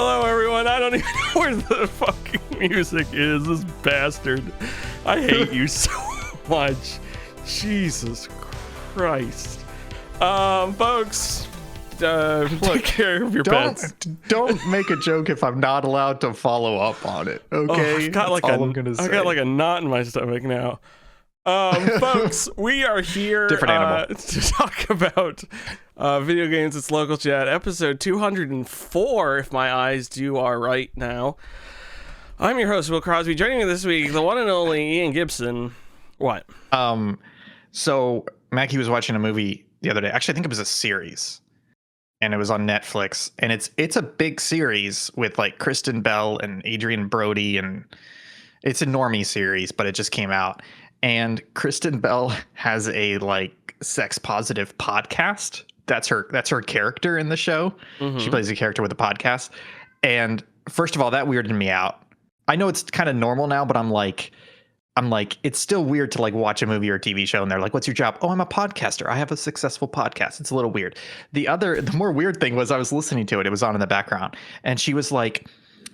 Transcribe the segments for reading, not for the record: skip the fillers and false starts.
Hello, everyone. I don't even know where the fucking music is. This bastard. I hate you so much. Jesus Christ. Folks, take care of your pets. Don't make a joke if I'm not allowed to follow up on it. Okay, I got like a knot in my stomach now. Folks, we are here to talk about video games. It's Local Chat, episode 204, if my eyes are right now. I'm your host, Will Crosby. Joining me this week, the one and only Ian Gibson. What? So Mackie was watching a movie the other day. Actually, I think it was a series, and it was on Netflix. And it's a big series with like Kristen Bell and Adrian Brody, and it's a normie series, but it just came out. And Kristen Bell has a like sex positive podcast. That's her character in the show. Mm-hmm. She plays a character with a podcast. And first of all, that weirded me out. I know it's kind of normal now, but I'm like, it's still weird to like watch a movie or a TV show and they're like, "What's your job?" "Oh, I'm a podcaster. I have a successful podcast." It's a little weird. The more weird thing was I was listening to it. It was on in the background, and she was like,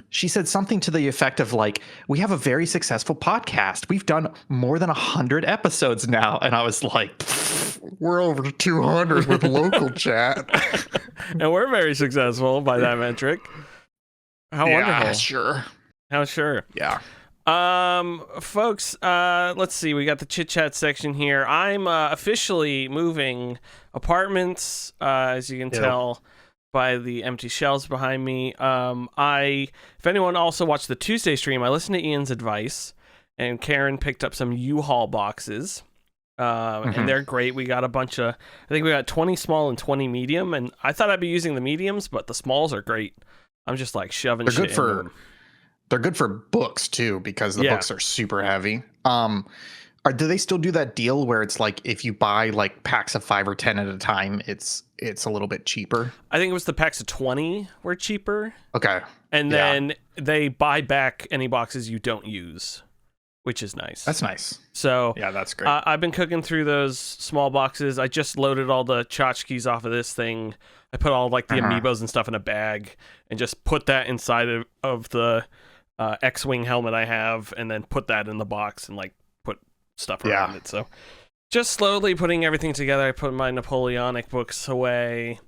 she said something to the effect of like, "We have a very successful podcast. We've done more than 100 episodes now." And I was like, "We're over 200 with Local Chat." And we're very successful by that metric. How wonderful. Sure. How sure. Yeah. Folks, let's see. We got the chit chat section here. I'm officially moving apartments, as you can tell by the empty shelves behind me. If anyone also watched the Tuesday stream, I listened to Ian's advice, and Karen picked up some U-Haul boxes. And they're great. We got I think we got 20 small and 20 medium, and I thought I'd be using the mediums, but the smalls are great. I'm just like shoving shit in them. They're good for books too, because the books are super heavy. Do they still do that deal where it's like if you buy like packs of 5 or 10 at a time, it's a little bit cheaper? I think it was the packs of 20 were cheaper. Okay. And then they buy back any boxes you don't use, which is nice. That's nice. So yeah, that's great. I've been cooking through those small boxes. I just loaded all the tchotchkes off of this thing. I put all like the amiibos and stuff in a bag and just put that inside of the X-Wing helmet I have, and then put that in the box and like put stuff around it. So just slowly putting everything together. I put my Napoleonic books away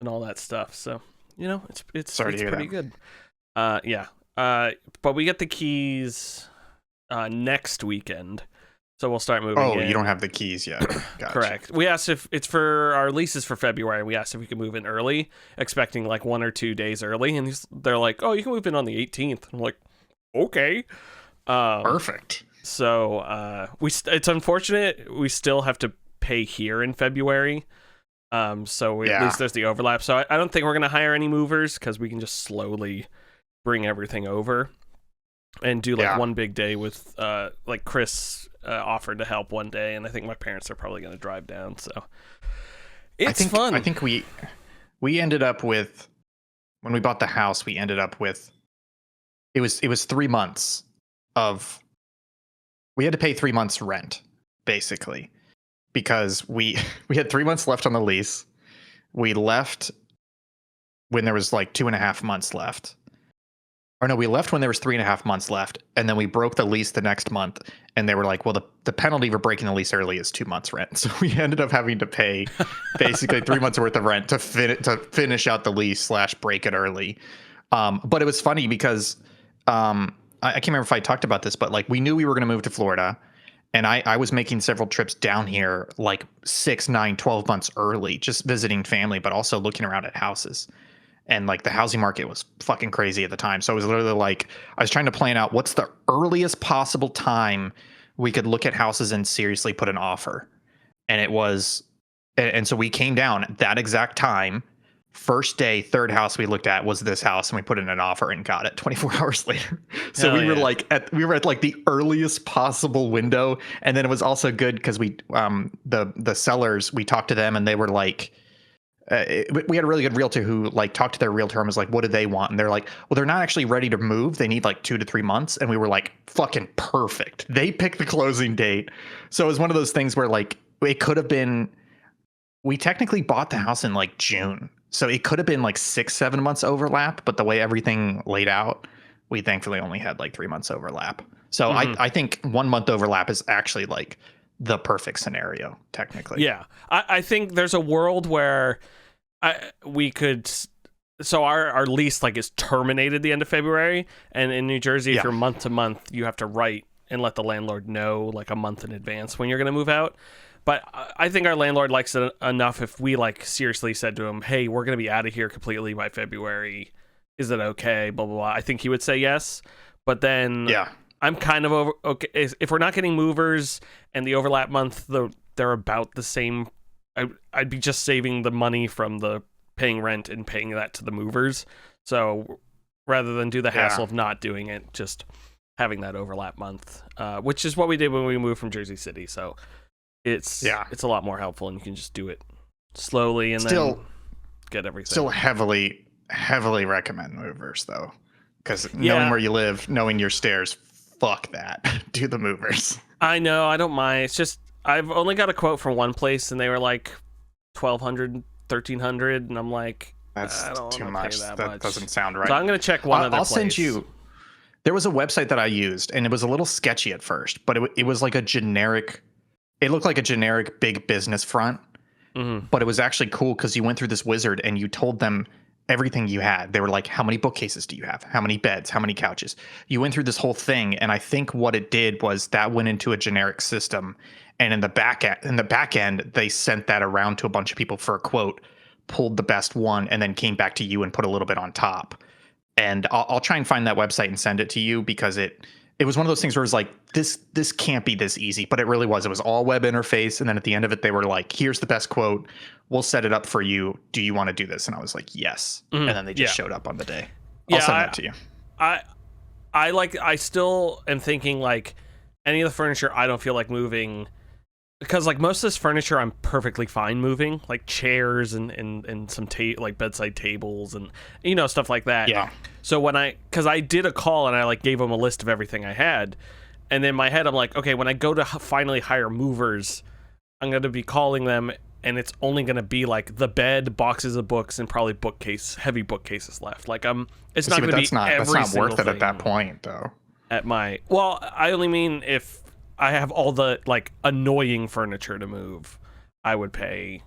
and all that stuff. So, it's pretty good. But we get the keys next weekend. So we'll start moving in. You don't have the keys yet. Gotcha. Correct. We asked if it's for our leases for February. We asked if we could move in early, expecting like 1 or 2 days early. And they're like, "Oh, you can move in on the 18th. I'm like, okay. Perfect. So it's unfortunate we still have to pay here in February. So at least there's the overlap. So I don't think we're going to hire any movers because we can just slowly bring everything over and do like one big day with like Chris offered to help one day, and I think my parents are probably going to drive down. So it's fun. I think we ended up with, when we bought the house, we ended up with it was 3 months of, we had to pay 3 months rent basically, because we had 3 months left on the lease. We left when there was like 2.5 months left. Or no, we left when there was 3.5 months left, and then we broke the lease the next month, and they were like, "Well, the penalty for breaking the lease early is 2 months rent." So we ended up having to pay basically 3 months worth of rent to finish out the lease / break it early. But it was funny because I can't remember if I talked about this, but like we knew we were going to move to Florida, and I was making several trips down here like 6, 9, 12 months early, just visiting family, but also looking around at houses. And like the housing market was fucking crazy at the time. So it was literally like, I was trying to plan out what's the earliest possible time we could look at houses and seriously put an offer. And it was, and so we came down at that exact time. First day, third house we looked at was this house, and we put in an offer and got it 24 hours later. So we were at like the earliest possible window. And then it was also good because we, the sellers, we talked to them and they were like, we had a really good realtor who like talked to their realtor and was like, "What do they want?" And they're like, "Well, they're not actually ready to move. They need like 2 to 3 months." And we were like, fucking perfect. They picked the closing date. So it was one of those things where like it could have been, we technically bought the house in like June, So it could have been like 6, 7 months overlap, but the way everything laid out, we thankfully only had like 3 months overlap. So I think 1 month overlap is actually like the perfect scenario, technically. Yeah. I think there's a world where we could. So our lease like is terminated the end of February, and in New Jersey, if you're month to month, you have to write and let the landlord know like a month in advance when you're going to move out. But I think our landlord likes it enough if we like seriously said to him, "Hey, we're going to be out of here completely by February. Is it okay?" Blah blah blah. I think he would say yes. But then I'm kind of over. Okay, if we're not getting movers and the overlap month, they're about the same. I'd be just saving the money from the paying rent and paying that to the movers. So rather than do the hassle of not doing it, just having that overlap month, which is what we did when we moved from Jersey City. So it's a lot more helpful, and you can just do it slowly and then get everything. Still heavily recommend movers though, because knowing where you live, knowing your stairs, fuck that. Do the movers. I know, I don't mind. It's just I've only got a quote from one place, and they were like $1,200, $1,300, and I'm like, that's I don't too much. That doesn't sound right. So I'm gonna check one other place. I'll send you. There was a website that I used, and it was a little sketchy at first, but it was like a generic. It looked like a generic big business front, but it was actually cool because you went through this wizard and you told them everything you had. They were like, how many bookcases do you have? How many beds? How many couches? You went through this whole thing, and I think what it did was that went into a generic system, and in the back end, they sent that around to a bunch of people for a quote, pulled the best one, and then came back to you and put a little bit on top. And I'll try and find that website and send it to you because it was one of those things where it was like, this can't be this easy, but it really was. It was all web interface. And then at the end of it, they were like, here's the best quote. We'll set it up for you. Do you want to do this? And I was like, yes. And then they just showed up on the day. I'll send that to you. I still am thinking like any of the furniture I don't feel like moving, because like most of this furniture I'm perfectly fine moving, like chairs and some like bedside tables and stuff like that. Yeah. So because I did a call and I like gave them a list of everything I had, and in my head I'm like, okay, when I go to finally hire movers, I'm going to be calling them, and it's only going to be like the bed, boxes of books, and probably heavy bookcases left. Like it's not going to be that's not worth it at that point though. I only mean if I have all the like annoying furniture to move, I would pay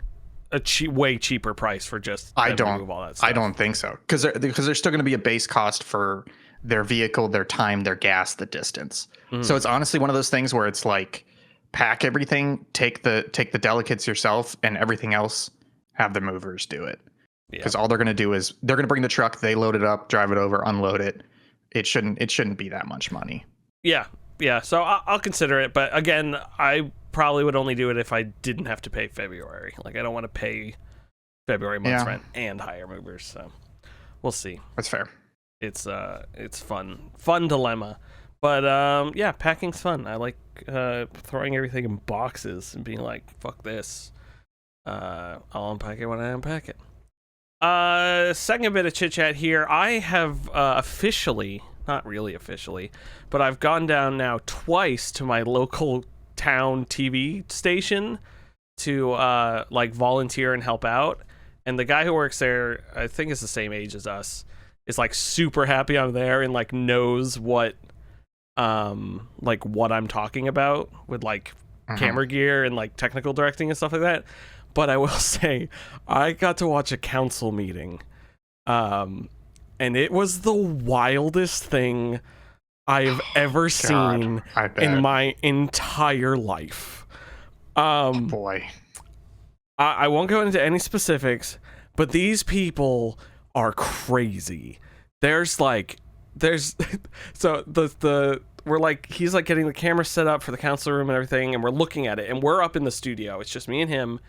a way cheaper price for just to move all that stuff. I don't think so, because there's still going to be a base cost for their vehicle, their time, their gas, the distance. So it's honestly one of those things where it's like, pack everything, take the delicates yourself, and everything else have the movers do it. Because all they're going to do is they're going to bring the truck, they load it up, drive it over, unload it. It shouldn't be that much money. Yeah, so I'll consider it, but again, I probably would only do it if I didn't have to pay February. Like, I don't want to pay February month's rent and hire movers, so we'll see. That's fair. It's fun dilemma, but packing's fun. I like throwing everything in boxes and being like, fuck this. I'll unpack it when I unpack it. Second bit of chit chat here. I have officially. Not really officially, but I've gone down now twice to my local town TV station to like volunteer and help out. And the guy who works there, I think is the same age as us, is like super happy I'm there and like knows what I'm talking about with like camera gear and like technical directing and stuff like that. But I will say I got to watch a council meeting. And it was the wildest thing I've ever seen in my entire life. Boy. I won't go into any specifics, but these people are crazy. There's so we're like, he's like getting the camera set up for the council room and everything, and we're looking at it, and we're up in the studio. It's just me and him.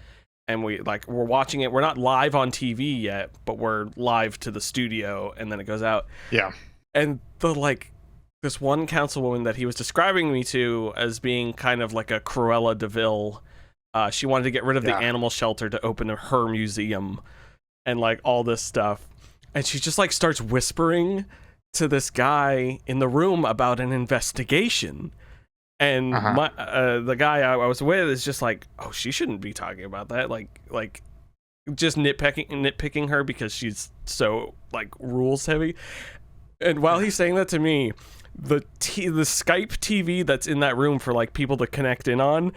And we're watching it. We're not live on TV yet, but we're live to the studio, and then it goes out. Yeah. And this one councilwoman that he was describing me to as being kind of like a Cruella de Vil, she wanted to get rid of the animal shelter to open her museum, and like all this stuff. And she just like starts whispering to this guy in the room about an investigation. And the guy I was with is just like, oh, she shouldn't be talking about that. Like just nitpicking her because she's so like rules heavy. And while he's saying that to me, the Skype TV that's in that room for like people to connect in on,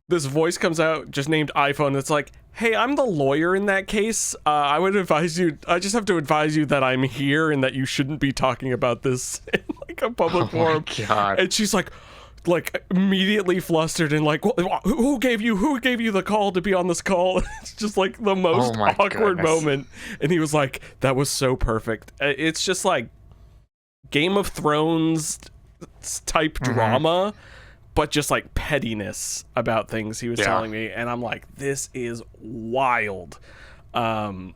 this voice comes out just named iPhone. It's like, hey, I'm the lawyer in that case. I just have to advise you that I'm here and that you shouldn't be talking about this in like a public forum. God. And she's like immediately flustered and like, who gave you the call to be on this call? It's just like the most awkward moment. And he was like, that was so perfect. It's just like Game of Thrones type drama, but just like pettiness about things he was telling me. And I'm like, this is wild. And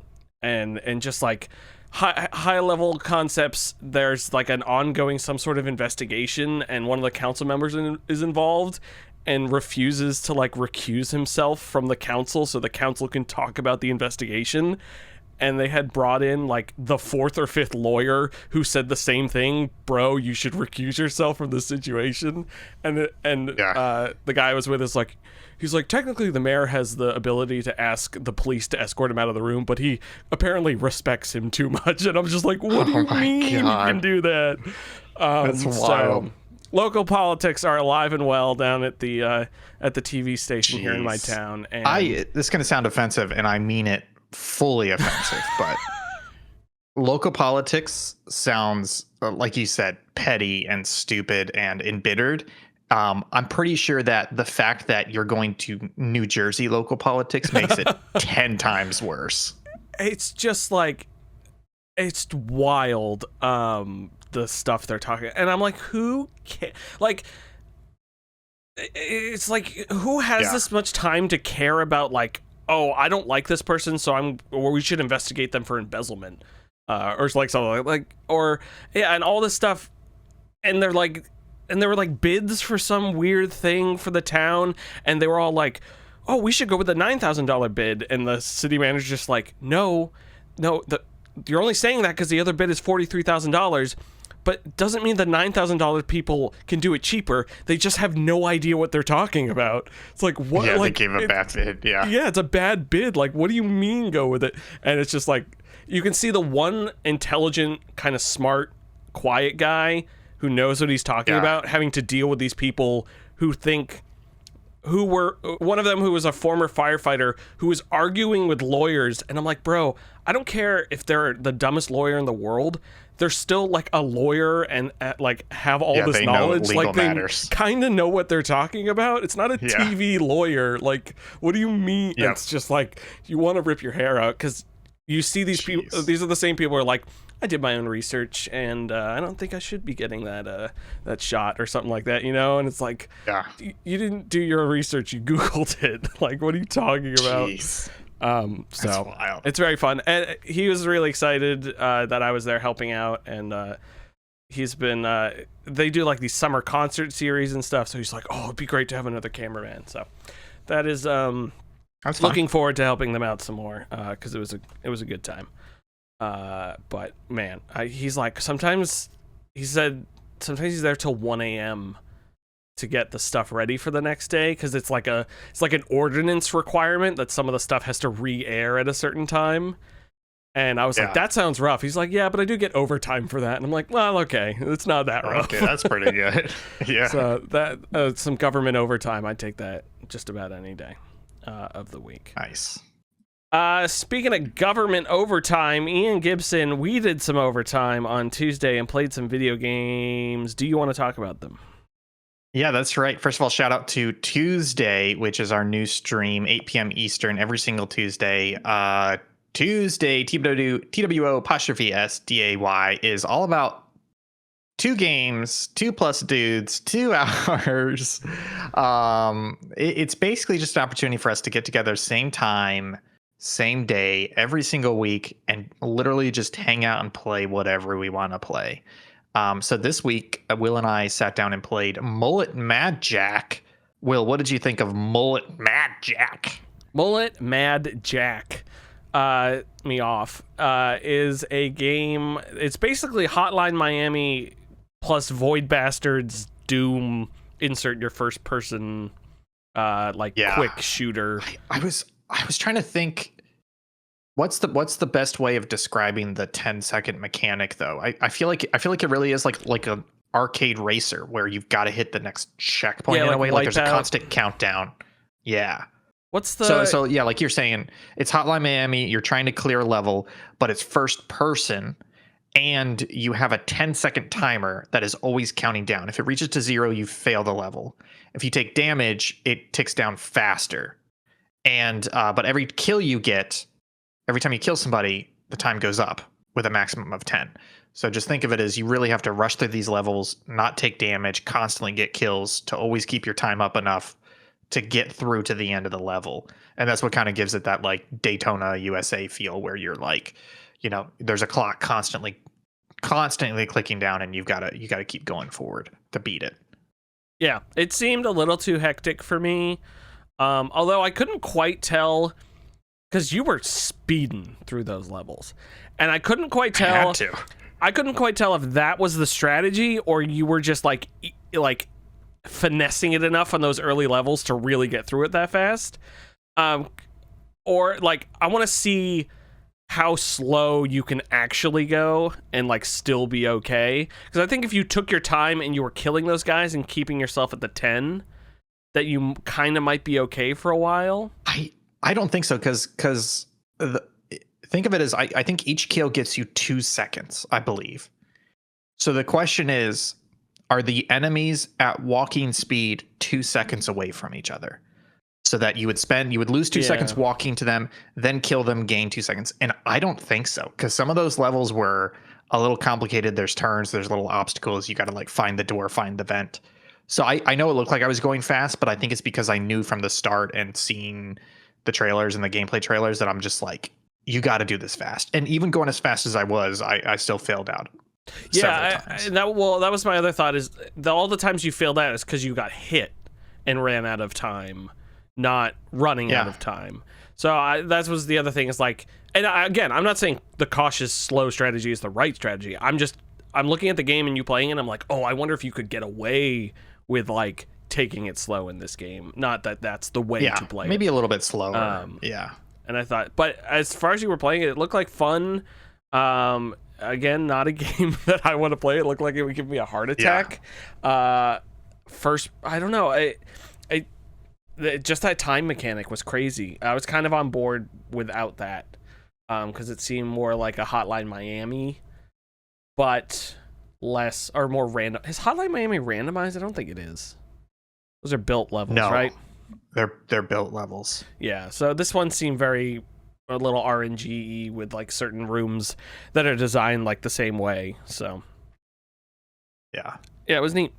just like high level concepts. There's like an ongoing some sort of investigation, and one of the council members is involved and refuses to like recuse himself from the council so the council can talk about the investigation. And they had brought in like the fourth or fifth lawyer who said the same thing. Bro, you should recuse yourself from this situation. And the guy I was with is like, he's like, technically the mayor has the ability to ask the police to escort him out of the room, but he apparently respects him too much. And I'm just like, what do you mean you can do that? That's wild. So, local politics are alive and well down at the TV station here in my town. And this is going to sound offensive, and I mean it fully offensive, but local politics sounds, like you said, petty and stupid and embittered. I'm pretty sure that the fact that you're going to New Jersey local politics makes it 10 times worse. It's just like, it's wild, the stuff they're talking. And I'm like, who cares? Like, it's like, who has this much time to care about like, oh, I don't like this person, so we should investigate them for embezzlement, or like something like, or and all this stuff, and there were like bids for some weird thing for the town, and they were all like, oh, we should go with the $9,000 bid, and the city manager's just like, no, you're only saying that because the other bid is $43,000. But doesn't mean the $9,000 people can do it cheaper. They just have no idea what they're talking about. It's like, what? Yeah, like, they gave a bad bid. Yeah. Yeah, it's a bad bid. Like, what do you mean go with it? And it's just like, you can see the one intelligent, kind of smart, quiet guy who knows what he's talking about having to deal with these people who were one of them who was a former firefighter who was arguing with lawyers. And I'm like, bro, I don't care if they're the dumbest lawyer in the world. They're still like a lawyer and like have all this knowledge. Like they kind of know what they're talking about. It's not a TV lawyer. Like, what do you mean? Yep. It's just like, you want to rip your hair out because you see these people. These are the same people who are like, I did my own research and I don't think I should be getting that shot or something like that, you know? And it's like, you didn't do your research. You Googled it. Like, what are you talking about? Jeez. So it's very fun, and he was really excited that I was there helping out, and he's been they do like these summer concert series and stuff, so he's like, oh, it'd be great to have another cameraman. So that is looking forward to helping them out some more, because it was a good time. But man, he's like, sometimes he's there till 1 a.m. to get the stuff ready for the next day, because it's like an ordinance requirement that some of the stuff has to re-air at a certain time. And I was like, that sounds rough. He's like, yeah, but I do get overtime for that. And I'm like, well, okay, it's not that rough. Okay, that's pretty good. Yeah. So that some government overtime, I'd take that just about any day of the week. Nice. Speaking of government overtime, Ian Gibson, we did some overtime on Tuesday and played some video games. Do you want to talk about them? Yeah, that's right. First of all, shout out to Tuesday, which is our new stream, 8 p.m. Eastern, every single Tuesday. Tuesday, TWO''SDAY is all about 2 games, 2+ dudes, 2 hours. It's basically just an opportunity for us to get together same time, same day, every single week, and literally just hang out and play whatever we want to play. So this week, Will and I sat down and played Mullet Mad Jack. Will, what did you think of Mullet Mad Jack? Mullet Mad Jack, is a game. It's basically Hotline Miami plus Void Bastards Doom. Insert your first person, quick shooter. I was trying to think What's the best way of describing the 10-second mechanic though? I feel like it really is like an arcade racer where you've got to hit the next checkpoint Yeah, in a like way. Like there's a Wipeout. constant countdown. Yeah. What's So the yeah, like you're saying, it's Hotline Miami. You're trying to clear a level, but it's first person, and you have a 10-second timer that is always counting down. If it reaches to 0, you fail the level. If you take damage, it ticks down faster. And but every kill you get, every time you kill somebody, the time goes up with a maximum of 10. So just think of it as you really have to rush through these levels, not take damage, constantly get kills to always keep your time up enough to get through to the end of the level. And that's what kind of gives it that like Daytona USA feel where you're like, there's a clock constantly clicking down and you got to keep going forward to beat it. Yeah, it seemed a little too hectic for me. Although I couldn't quite tell because you were speeding through those levels, and I couldn't quite tell. I had to. I couldn't quite tell if that was the strategy or you were just like finessing it enough on those early levels to really get through it that fast. Or like I want to see how slow you can actually go and like still be okay. Because I think if you took your time and you were killing those guys and keeping yourself at the 10, that you kind of might be okay for a while. I don't think so because think of it as I think each kill gets you 2 seconds, I believe. So the question is, are the enemies at walking speed 2 seconds away from each other? So that you would lose 2 seconds walking to them, then kill them, gain 2 seconds. And I don't think so, because some of those levels were a little complicated. There's turns, there's little obstacles. You got to like find the door, find the vent. So I know it looked like I was going fast, but I think it's because I knew from the start and seeing the trailers and the gameplay trailers that I'm just like, you got to do this fast. And even going as fast as I was, I still failed out. That was my other thought is all the times you failed out is because you got hit and ran out of time, not running out of time. So that was the other thing is like, and again, I'm not saying the cautious slow strategy is the right strategy. I'm looking at the game and you playing it. And I'm like, oh, I wonder if you could get away with like taking it slow in this game. Not that that's the way to play maybe it. a little bit slower. And I thought, but as far as you were playing it, it looked like fun. Again, not a game that I want to play. It looked like it would give me a heart attack. First, I don't know. Just that time mechanic was crazy. I was kind of on board without that because it seemed more like a Hotline Miami, but less or more random. Is Hotline Miami randomized? I don't think it is. Those are built levels, right? They're built levels. Yeah. So this one seemed a little RNG with like certain rooms that are designed like the same way. So yeah, it was neat.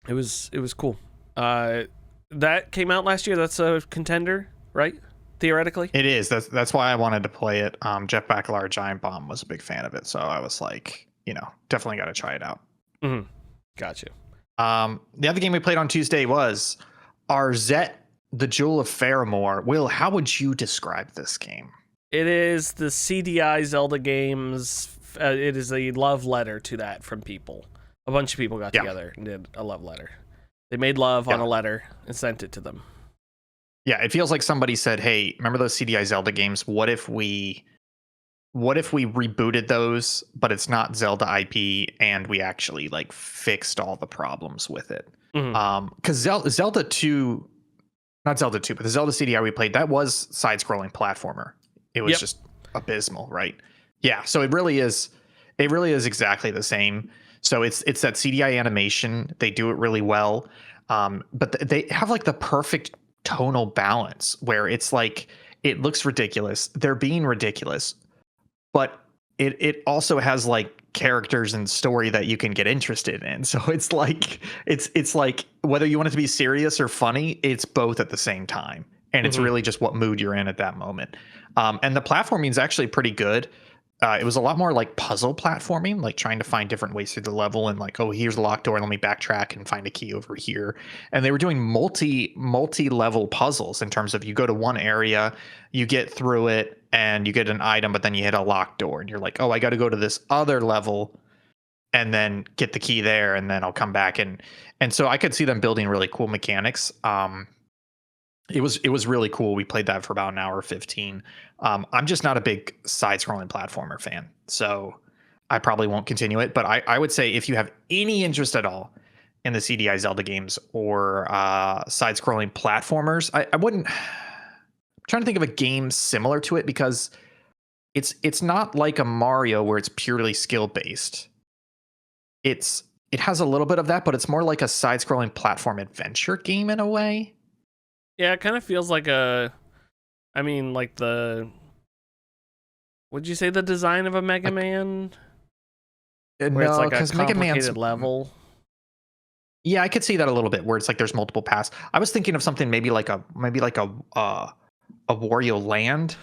It was cool. That came out last year. That's a contender, right? Theoretically, it is. That's why I wanted to play it. Jeff Baclar, Giant Bomb, was a big fan of it, so I was like, definitely got to try it out. Mm-hmm. Got you. The other game we played on Tuesday was Arzette, the Jewel of Faramore. Will, how would you describe this game? It is the CDI Zelda games. It is a love letter to that from people. A bunch of people got together and did a love letter. They made love on a letter and sent it to them. Yeah, it feels like somebody said, "Hey, remember those CDI Zelda games? What if we rebooted those, but it's not Zelda IP, and we actually like fixed all the problems with it?" Because Zelda 2, not Zelda 2, but the Zelda CDI we played, that was side-scrolling platformer. It was just abysmal, right? Yeah, so it really is exactly the same. So it's that CDI animation. They do it really well. But they have like the perfect tonal balance where it's like it looks ridiculous. They're being ridiculous, but it also has like characters and story that you can get interested in. So it's like whether you want it to be serious or funny, it's both at the same time. And it's really just what mood you're in at that moment. And the platforming is actually pretty good. It was a lot more like puzzle platforming, like trying to find different ways through the level and like, oh, here's a locked door. Let me backtrack and find a key over here. And they were doing multi-level puzzles in terms of you go to one area, you get through it and you get an item, but then you hit a locked door and you're like, oh, I got to go to this other level and then get the key there. And then I'll come back. And so I could see them building really cool mechanics. it was really cool. We played that for about an hour 15. I'm just not a big side-scrolling platformer fan, so I probably won't continue it. But I would say if you have any interest at all in the CDI Zelda games or side-scrolling platformers, I wouldn't. I'm trying to think of a game similar to it because it's not like a Mario where it's purely skill based. It has a little bit of that, but it's more like a side-scrolling platform adventure game in a way. Yeah, it kind of feels like I mean, like would you say the design of a Mega Man? Where it's No, like a because Mega Man's complicated level. yeah, I could see that a little bit where it's like there's multiple paths. I was thinking of something maybe like a Wario Land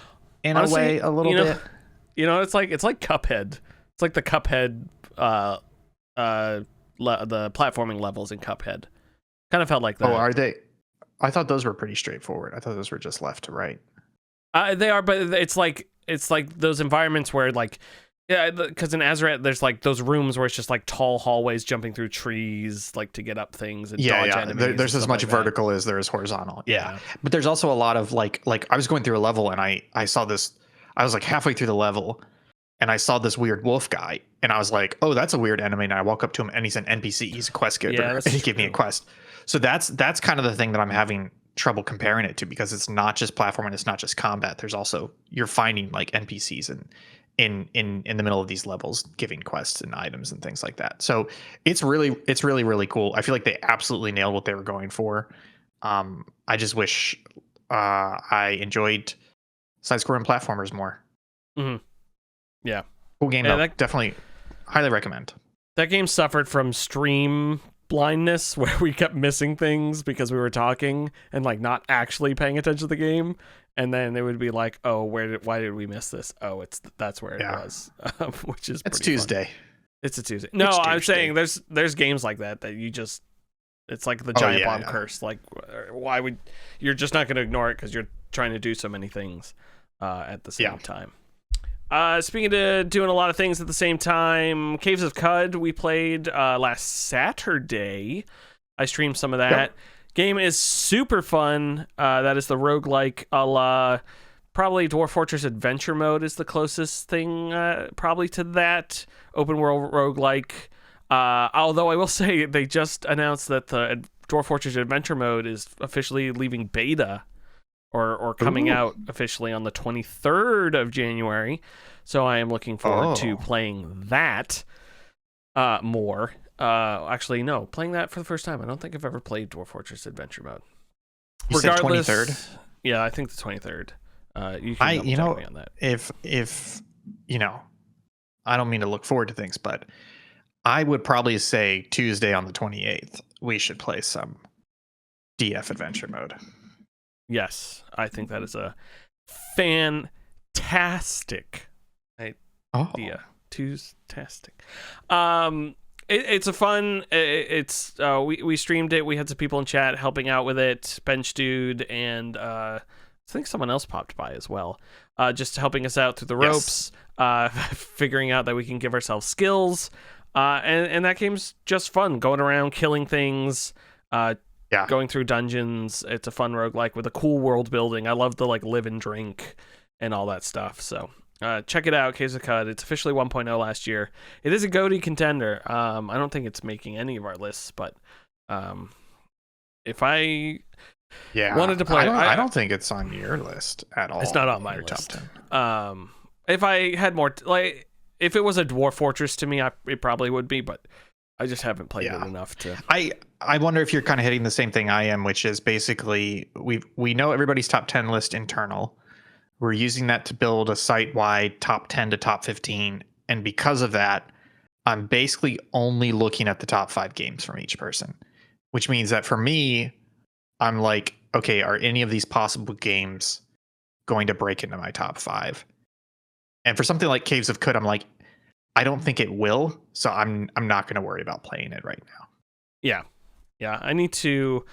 in Honestly, a way a little bit. It's like Cuphead. It's like the Cuphead, the platforming levels in Cuphead. Kind of felt like that. Oh, are they? I thought those were pretty straightforward. I thought those were just left to right. They are, but it's like those environments where like, yeah, because in Azeret there's like those rooms where it's just like tall hallways jumping through trees like to get up things and dodge enemies. There's as much like vertical as there is horizontal. Yeah, but there's also a lot of like I was going through a level and I saw this. I was like halfway through the level, and I saw this weird wolf guy, and I was like, oh, that's a weird enemy. And I walk up to him, and he's an NPC. He's a quest giver, and he gave me a quest. So that's kind of the thing that I'm having trouble comparing it to, because it's not just platform and it's not just combat. There's also, you're finding like NPCs and in the middle of these levels giving quests and items and things like that. So it's really cool. I feel like they absolutely nailed what they were going for. I just wish I enjoyed side-scrolling platformers more. Mm-hmm. Yeah, cool game. Though. Definitely highly recommend. That game suffered from stream blindness, where we kept missing things because we were talking and like not actually paying attention to the game, and then it would be like, oh, why did we miss this? Oh, that's where it was. Which is it's Tuesday. Fun. It's a Tuesday. No, I'm saying there's games like that you just, it's like the giant bomb curse. Like, why would you're just not going to ignore it because you're trying to do so many things at the same time. Speaking of doing a lot of things at the same time, Caves of Cud we played last Saturday. I streamed some of that. Yep. Game is super fun. That is the roguelike a la probably Dwarf Fortress Adventure Mode is the closest thing probably to that. Open world roguelike. Although I will say they just announced that the Dwarf Fortress Adventure Mode is officially leaving beta. Or coming out officially on the 23rd of January. So I am looking forward to playing that more. Actually, no, playing that for the first time. I don't think I've ever played Dwarf Fortress Adventure Mode. You said 23rd? Yeah, I think the 23rd. You can me on that. If I don't mean to look forward to things, but I would probably say Tuesday on the 28th, we should play some DF Adventure Mode. Yes, I think that is a fantastic idea. Fantastic. It's a fun. We streamed it. We had some people in chat helping out with it. Bench Dude and I think someone else popped by as well. Just helping us out through the ropes. Figuring out that we can give ourselves skills. And that game's just fun. Going around killing things. Going through dungeons. It's a fun roguelike with a cool world building. I love the like live and drink and all that stuff. So check it out, Caves of Cud. It's officially 1.0 last year. It is a GOTY contender. I don't think it's making any of our lists, but if I wanted to play, I don't think it's on your list at all. It's not on my list. Top 10. If I had more, if it was a Dwarf Fortress to me, it probably would be, but I just haven't played it enough to. I wonder if you're kind of hitting the same thing I am, which is basically we know everybody's top 10 list internal. We're using that to build a site-wide top 10 to top 15, and because of that, I'm basically only looking at the top 5 games from each person, which means that for me, I'm like, okay, are any of these possible games going to break into my top 5? And for something like Caves of Cud, I'm like, I don't think it will, so I'm not going to worry about playing it right now. Yeah. I need to.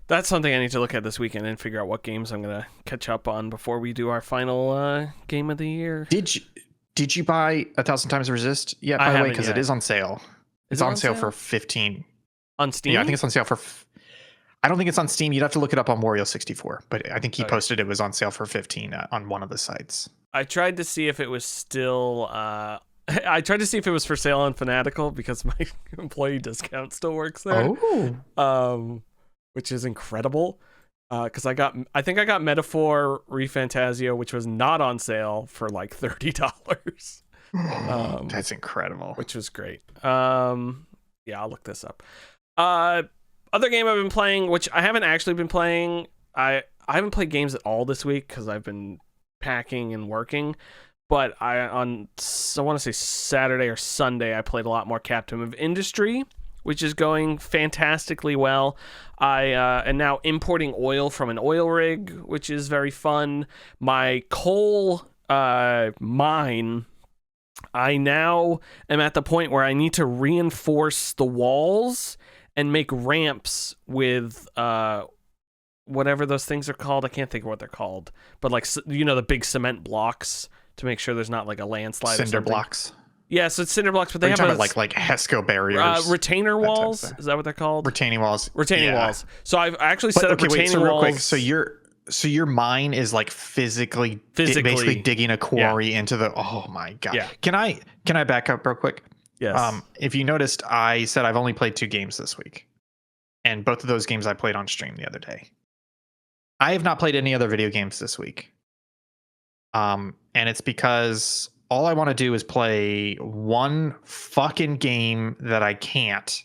That's something I need to look at this weekend and figure out what games I'm going to catch up on before we do our final game of the year. Did you buy 1,000 Times Resist yet? By the way, because it is on sale. It's on sale for 15 on Steam. Yeah, I think it's on sale for. I don't think it's on Steam. You'd have to look it up on Wario64, but I think he Okay. posted it was on sale for 15 on one of the sites. I tried to see if it was still. I tried to see if it was for sale on Fanatical because my employee discount still works there. Oh, Which is incredible. Because I think I got Metaphor ReFantazio, which was not on sale for like $30. That's incredible. Which was great. Yeah, I'll look this up. Other game I've been playing, which I haven't actually been playing. I haven't played games at all this week because I've been packing and working. But I want to say Saturday or Sunday, I played a lot more Captain of Industry, which is going fantastically well. I am now importing oil from an oil rig, which is very fun. My coal mine, I now am at the point where I need to reinforce the walls and make ramps with whatever those things are called. I can't think of what they're called, but like, you know, the big cement blocks to make sure there's not like a landslide. Cinder or something. blocks. Yeah, so it's cinder blocks, but they have like HESCO barriers, retainer walls. Is that what they're called? Retaining walls. Retaining walls. So I've actually set up retaining walls. Real quick, so your mine is like physically basically digging a quarry into the. Oh my god. Yeah. Can I back up real quick? Yes. If you noticed, I said I've only played 2 games this week, and both of those games I played on stream the other day. I have not played any other video games this week. And it's because all I want to do is play one fucking game that I can't.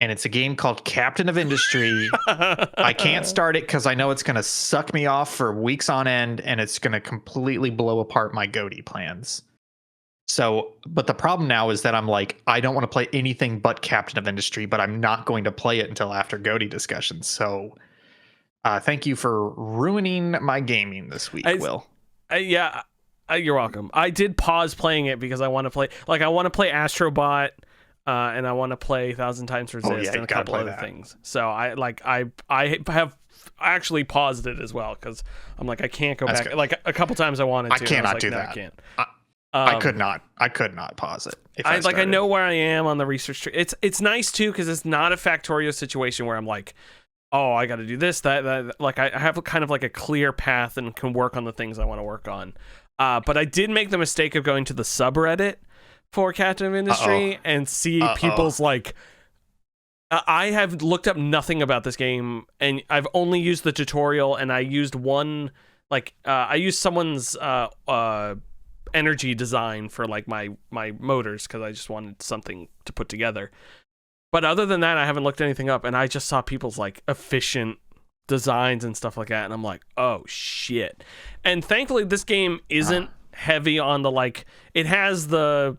And it's a game called Captain of Industry. I can't start it because I know it's going to suck me off for weeks on end, and it's going to completely blow apart my GOTY plans. So, but the problem now is that I'm like, I don't want to play anything but Captain of Industry, but I'm not going to play it until after GOTY discussions. So, thank you for ruining my gaming this week, Will. Yeah, you're welcome. I did pause playing it because I want to play, I want to play Astrobot, and I want to play 1,000 Times Resist and a couple other things. So I have actually paused it as well because I'm like, I can't go back. Good. Like a couple times I wanted to. I cannot do that. I can't. I could not pause it. If I know where I am on the research tree. It's nice too because it's not a Factorio situation where I'm like, oh, I got to do this, that. Like I have kind of like a clear path and can work on the things I want to work on. But I did make the mistake of going to the subreddit for Captain of Industry and see people's like. I have looked up nothing about this game, and I've only used the tutorial, and I used one I used someone's energy design for like my motors because I just wanted something to put together. But other than that, I haven't looked anything up, and I just saw people's like efficient designs and stuff like that, and I'm like, oh shit. And thankfully this game isn't heavy on the it has the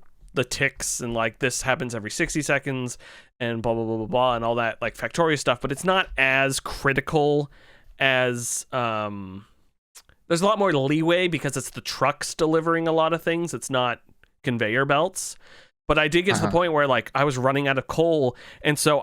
ticks and like this happens every 60 seconds and blah blah blah blah blah and all that like Factorio stuff, but it's not as critical as there's a lot more leeway because it's the trucks delivering a lot of things. It's not conveyor belts. But I did get to the point where like I was running out of coal, and so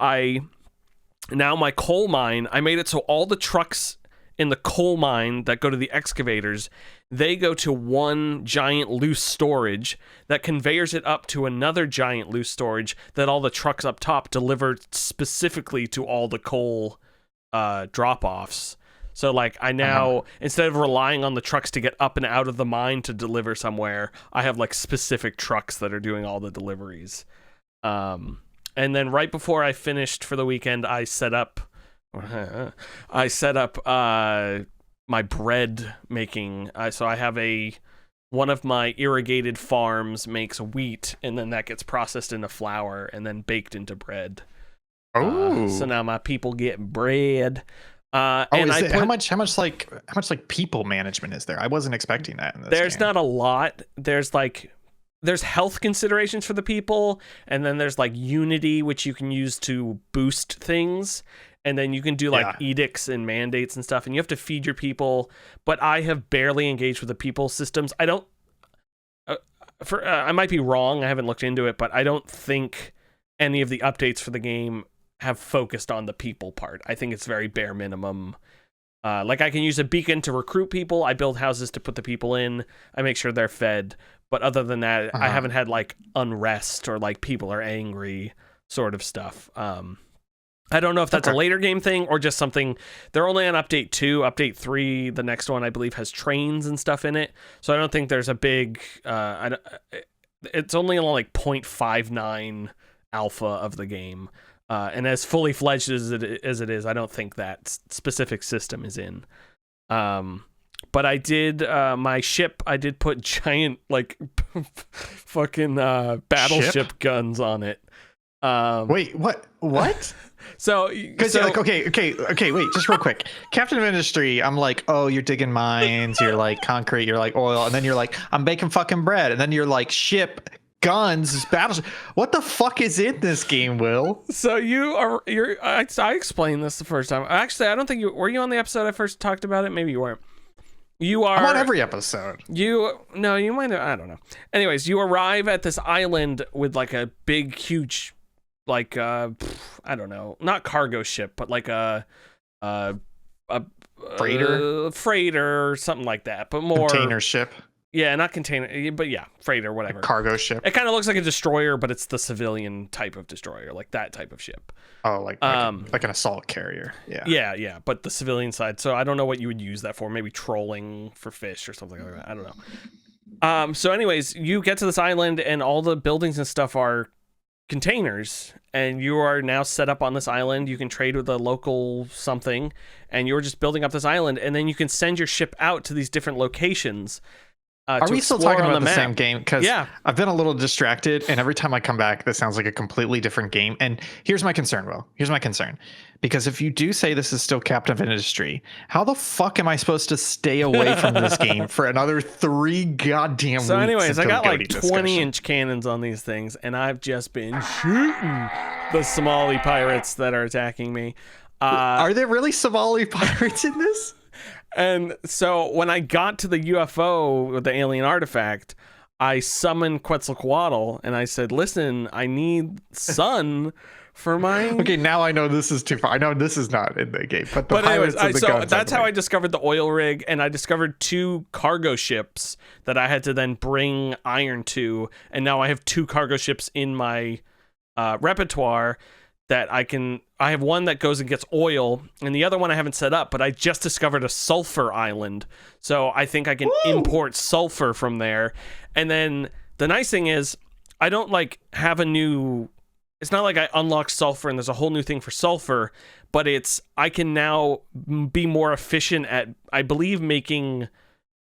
now my coal mine, I made it so all the trucks in the coal mine that go to the excavators, they go to one giant loose storage that conveyors it up to another giant loose storage that all the trucks up top deliver specifically to all the coal drop-offs. So like I now, instead of relying on the trucks to get up and out of the mine to deliver somewhere, I have like specific trucks that are doing all the deliveries. And then right before I finished for the weekend, I set up my bread making. So I have one of my irrigated farms makes wheat, and then that gets processed into flour and then baked into bread. So now my people get bread. How much people management is there? I wasn't expecting that in this There's game. not a lot. There's health considerations for the people, and then there's like Unity, which you can use to boost things, and then you can do like edicts and mandates and stuff, and you have to feed your people. But I have barely engaged with the people systems. I don't. I might be wrong. I haven't looked into it, but I don't think any of the updates for the game have focused on the people part. I think it's very bare minimum. Like I can use a beacon to recruit people. I build houses to put the people in. I make sure they're fed. But other than that, I haven't had like unrest or like people are angry sort of stuff. I I don't know if that's a Okay. later game thing or just something. They're only on update 2. Update 3, the next one I believe has trains and stuff in it. So I don't think there's a big. It's only on like 0.59 alpha of the game, and as fully fledged as it is, I don't think that specific system is in. But I did my ship. I did put giant like fucking battleship guns on it. Wait, what? What? So, Because you're like, okay, wait, just real quick. Captain of Industry, I'm like, oh, you're digging mines, you're like concrete, you're like oil, and then you're like, I'm baking fucking bread, and then you're like, ship, guns, battleship. What the fuck is in this game, Will? So I explained this the first time. Actually, I don't think were you on the episode I first talked about it? Maybe you weren't. You are. I'm on every episode. You might have, I don't know. Anyways, you arrive at this island with like a big, huge, like I don't know, not cargo ship, but like a freighter or something like that, but more Container ship. Yeah, not container, but yeah, freighter, whatever. A cargo ship. It kind of looks like a destroyer, but it's the civilian type of destroyer, like that type of ship. Oh, like an assault carrier. Yeah. Yeah, but the civilian side. So I don't know what you would use that for. Maybe trolling for fish or something like that. I don't know. So anyways, you get to this island and all the buildings and stuff are containers, and you are now set up on this island. You can trade with a local something, and you're just building up this island, and then you can send your ship out to these different locations. Are we still talking about the same game? Because yeah. I've been a little distracted, and every time I come back, this sounds like a completely different game. And here's my concern, Will. Here's my concern. Because if you do say this is still Captain of Industry, how the fuck am I supposed to stay away from this game for another 3 goddamn weeks? So anyways, I got like GOTY 20-inch cannons on these things, and I've just been shooting the Somali pirates that are attacking me. Are there really Somali pirates in this? And so when I got to the UFO with the alien artifact, I summoned Quetzalcoatl and I said, listen, I need sun for my... Okay, now I know this is too far. I know this is not in the game, but anyways, pirates and the guns that's how I discovered the oil rig, and I discovered 2 cargo ships that I had to then bring iron to, and now I have 2 cargo ships in my repertoire that I have one that goes and gets oil, and the other one I haven't set up, but I just discovered a sulfur island. So I think I can import sulfur from there. And then the nice thing is I don't like have a new, it's not like I unlock sulfur and there's a whole new thing for sulfur, but I can now be more efficient at, I believe, making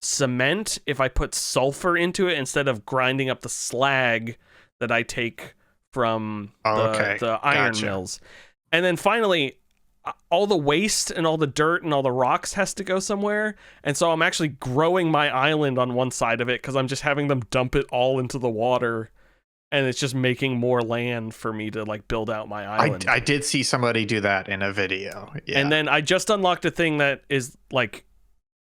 cement if I put sulfur into it instead of grinding up the slag that I take from the iron mills. And then finally, all the waste and all the dirt and all the rocks has to go somewhere. And so I'm actually growing my island on one side of it because I'm just having them dump it all into the water. And it's just making more land for me to like build out my island. I did see somebody do that in a video. Yeah. And then I just unlocked a thing that is like,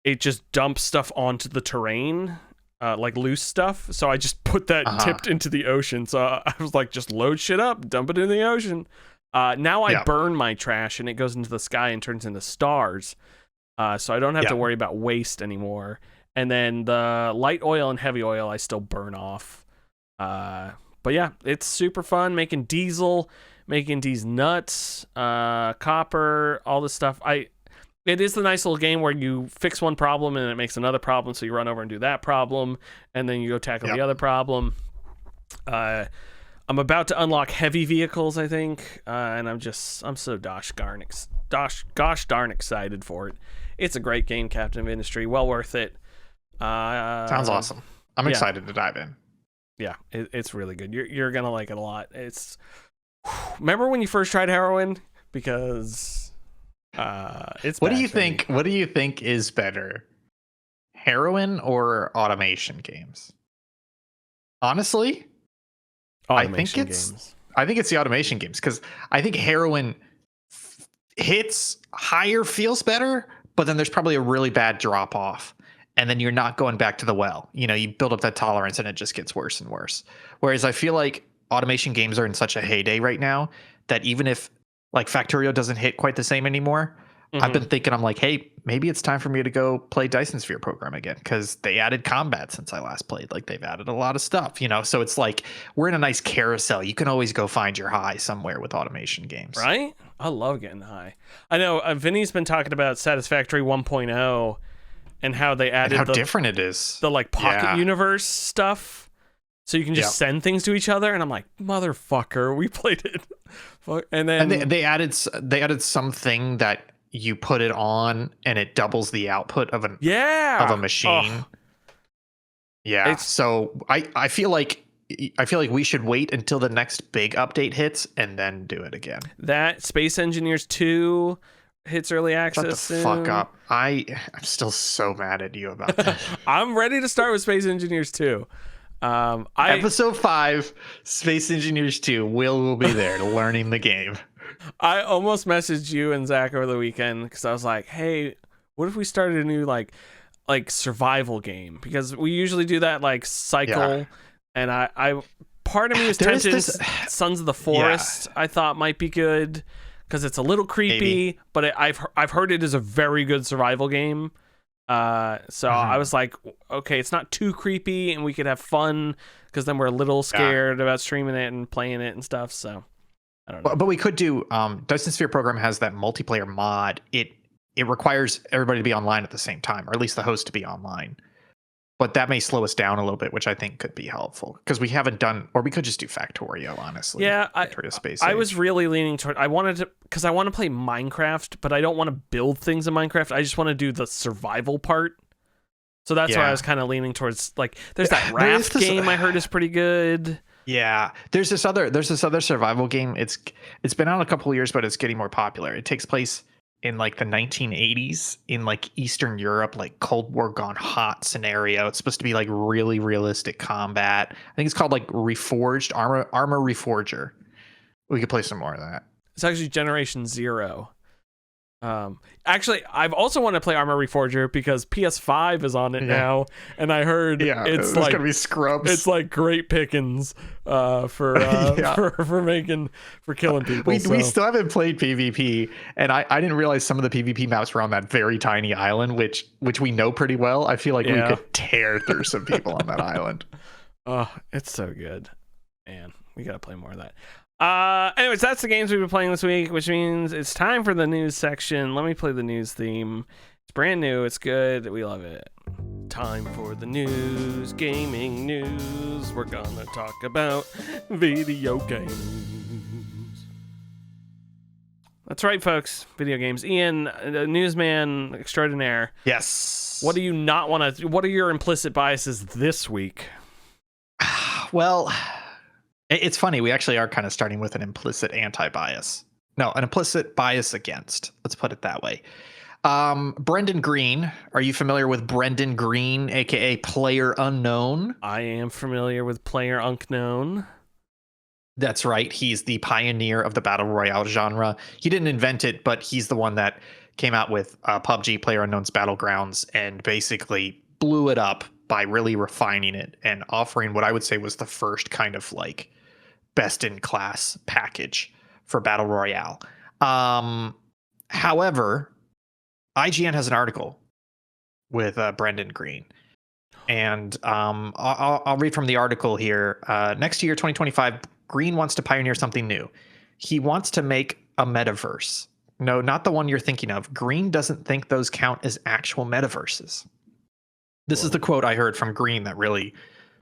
it just dumps stuff onto the terrain. Like loose stuff, so I just put that tipped into the ocean. So I was like, just load shit up, dump it in the ocean. Now I burn my trash and it goes into the sky and turns into stars. So I don't have to worry about waste anymore. And then the light oil and heavy oil I still burn off. But yeah, it's super fun making diesel, making these nuts, copper, all this stuff. It is the nice little game where you fix one problem and it makes another problem, so you run over and do that problem, and then you go tackle the other problem. I'm about to unlock heavy vehicles, I think, and I'm so gosh darn excited for it. It's a great game, Captain of Industry, well worth it. Sounds awesome. I'm excited to dive in. Yeah, it's really good. You're gonna like it a lot. Remember when you first tried heroin? Because what do you think is better, heroin or automation games? Honestly, I think it's the automation games, because I think heroin hits higher, feels better, but then there's probably a really bad drop off, and then you're not going back to the well. You build up that tolerance and it just gets worse and worse. Whereas I feel like automation games are in such a heyday right now that even if like Factorio doesn't hit quite the same anymore, I've Mhm. been thinking, I'm like, hey, maybe it's time for me to go play Dyson Sphere Program again because they added combat since I last played. Like they've added a lot of stuff, you know. So it's like we're in a nice carousel. You can always go find your high somewhere with automation games. Right? I love getting high. I know Vinny's been talking about Satisfactory 1.0 and how they And how added different it is. the like pocket Yeah. universe stuff. So you can just Yep. send things to each other, and I'm like, motherfucker, we played it. And then And they added something that you put it on and it doubles the output of a machine. Oh, Yeah. it's- So I feel like we should wait until the next big update hits and then do it again. that Space Engineers 2 hits early access. Shut the soon. fuck up. I'm still so mad at you about that. I'm ready to start with Space Engineers 2. Episode 5, Space Engineers 2. Will be there learning the game. I almost messaged you and Zach over the weekend because I was like, hey, what if we started a new like survival game? Because we usually do that like cycle. Yeah. And I part of me was There is tempted. this- Sons of the Forest I thought might be good because it's a little creepy, Maybe. but I've heard it is a very good survival game. So I was like, okay, it's not too creepy and we could have fun because then we're a little scared about streaming it and playing it and stuff. So I don't know. But we could do Dyson Sphere Program has that multiplayer mod. It requires everybody to be online at the same time, or at least the host to be online. But that may slow us down a little bit, which I think could be helpful because we haven't done, or we could just do Factorio, honestly. Yeah, Factorio Space I Age. was really leaning toward. I wanted to because I want to play Minecraft, but I don't want to build things in Minecraft. I just want to do the survival part. So that's why I was kind of leaning towards like. There's that There is raft this- game I heard is pretty good. Yeah, there's this other survival game. It's been out a couple of years, but it's getting more popular. It takes place in like the 1980s in like Eastern Europe, like Cold War gone hot scenario. It's supposed to be like really realistic combat. I think it's called like Reforged Armor Reforger. We could play some more of that. It's actually Generation Zero. Actually, I've also wanted to play Armor Reforger because PS5 is on it now, and I heard it's like gonna be scrubs. it's like great pickings for killing people. We still haven't played PvP, and I didn't realize some of the PvP maps were on that very tiny island, which we know pretty well. I feel like we could tear through some people on that island. Oh, it's so good. Man, we gotta play more of that. Anyways, that's the games we've been playing this week, which means it's time for the news section. Let me play the news theme. It's brand new, it's good, we love it. Time for the news, gaming news. We're gonna talk about video games. That's right, folks. Video games. Ian, the newsman extraordinaire. Yes. What do you not want to? What are your implicit biases this week? Well, it's funny. We actually are kind of starting with an implicit anti-bias. No, an implicit bias against. Let's put it that way. Brendan Green. Are you familiar with Brendan Green, aka Player Unknown? I am familiar with Player Unknown. That's right. He's the pioneer of the battle royale genre. He didn't invent it, but he's the one that came out with PUBG, Player Unknown's Battlegrounds, and basically blew it up by really refining it and offering what I would say was the first kind of like best in class package for battle royale. However, IGN has an article with Brendan Green, and I'll read from the article here. Next year, 2025, Green wants to pioneer something new. He wants to make a metaverse. No, not the one you're thinking of. Green doesn't think those count as actual metaverses. This is the quote I heard from Green that really,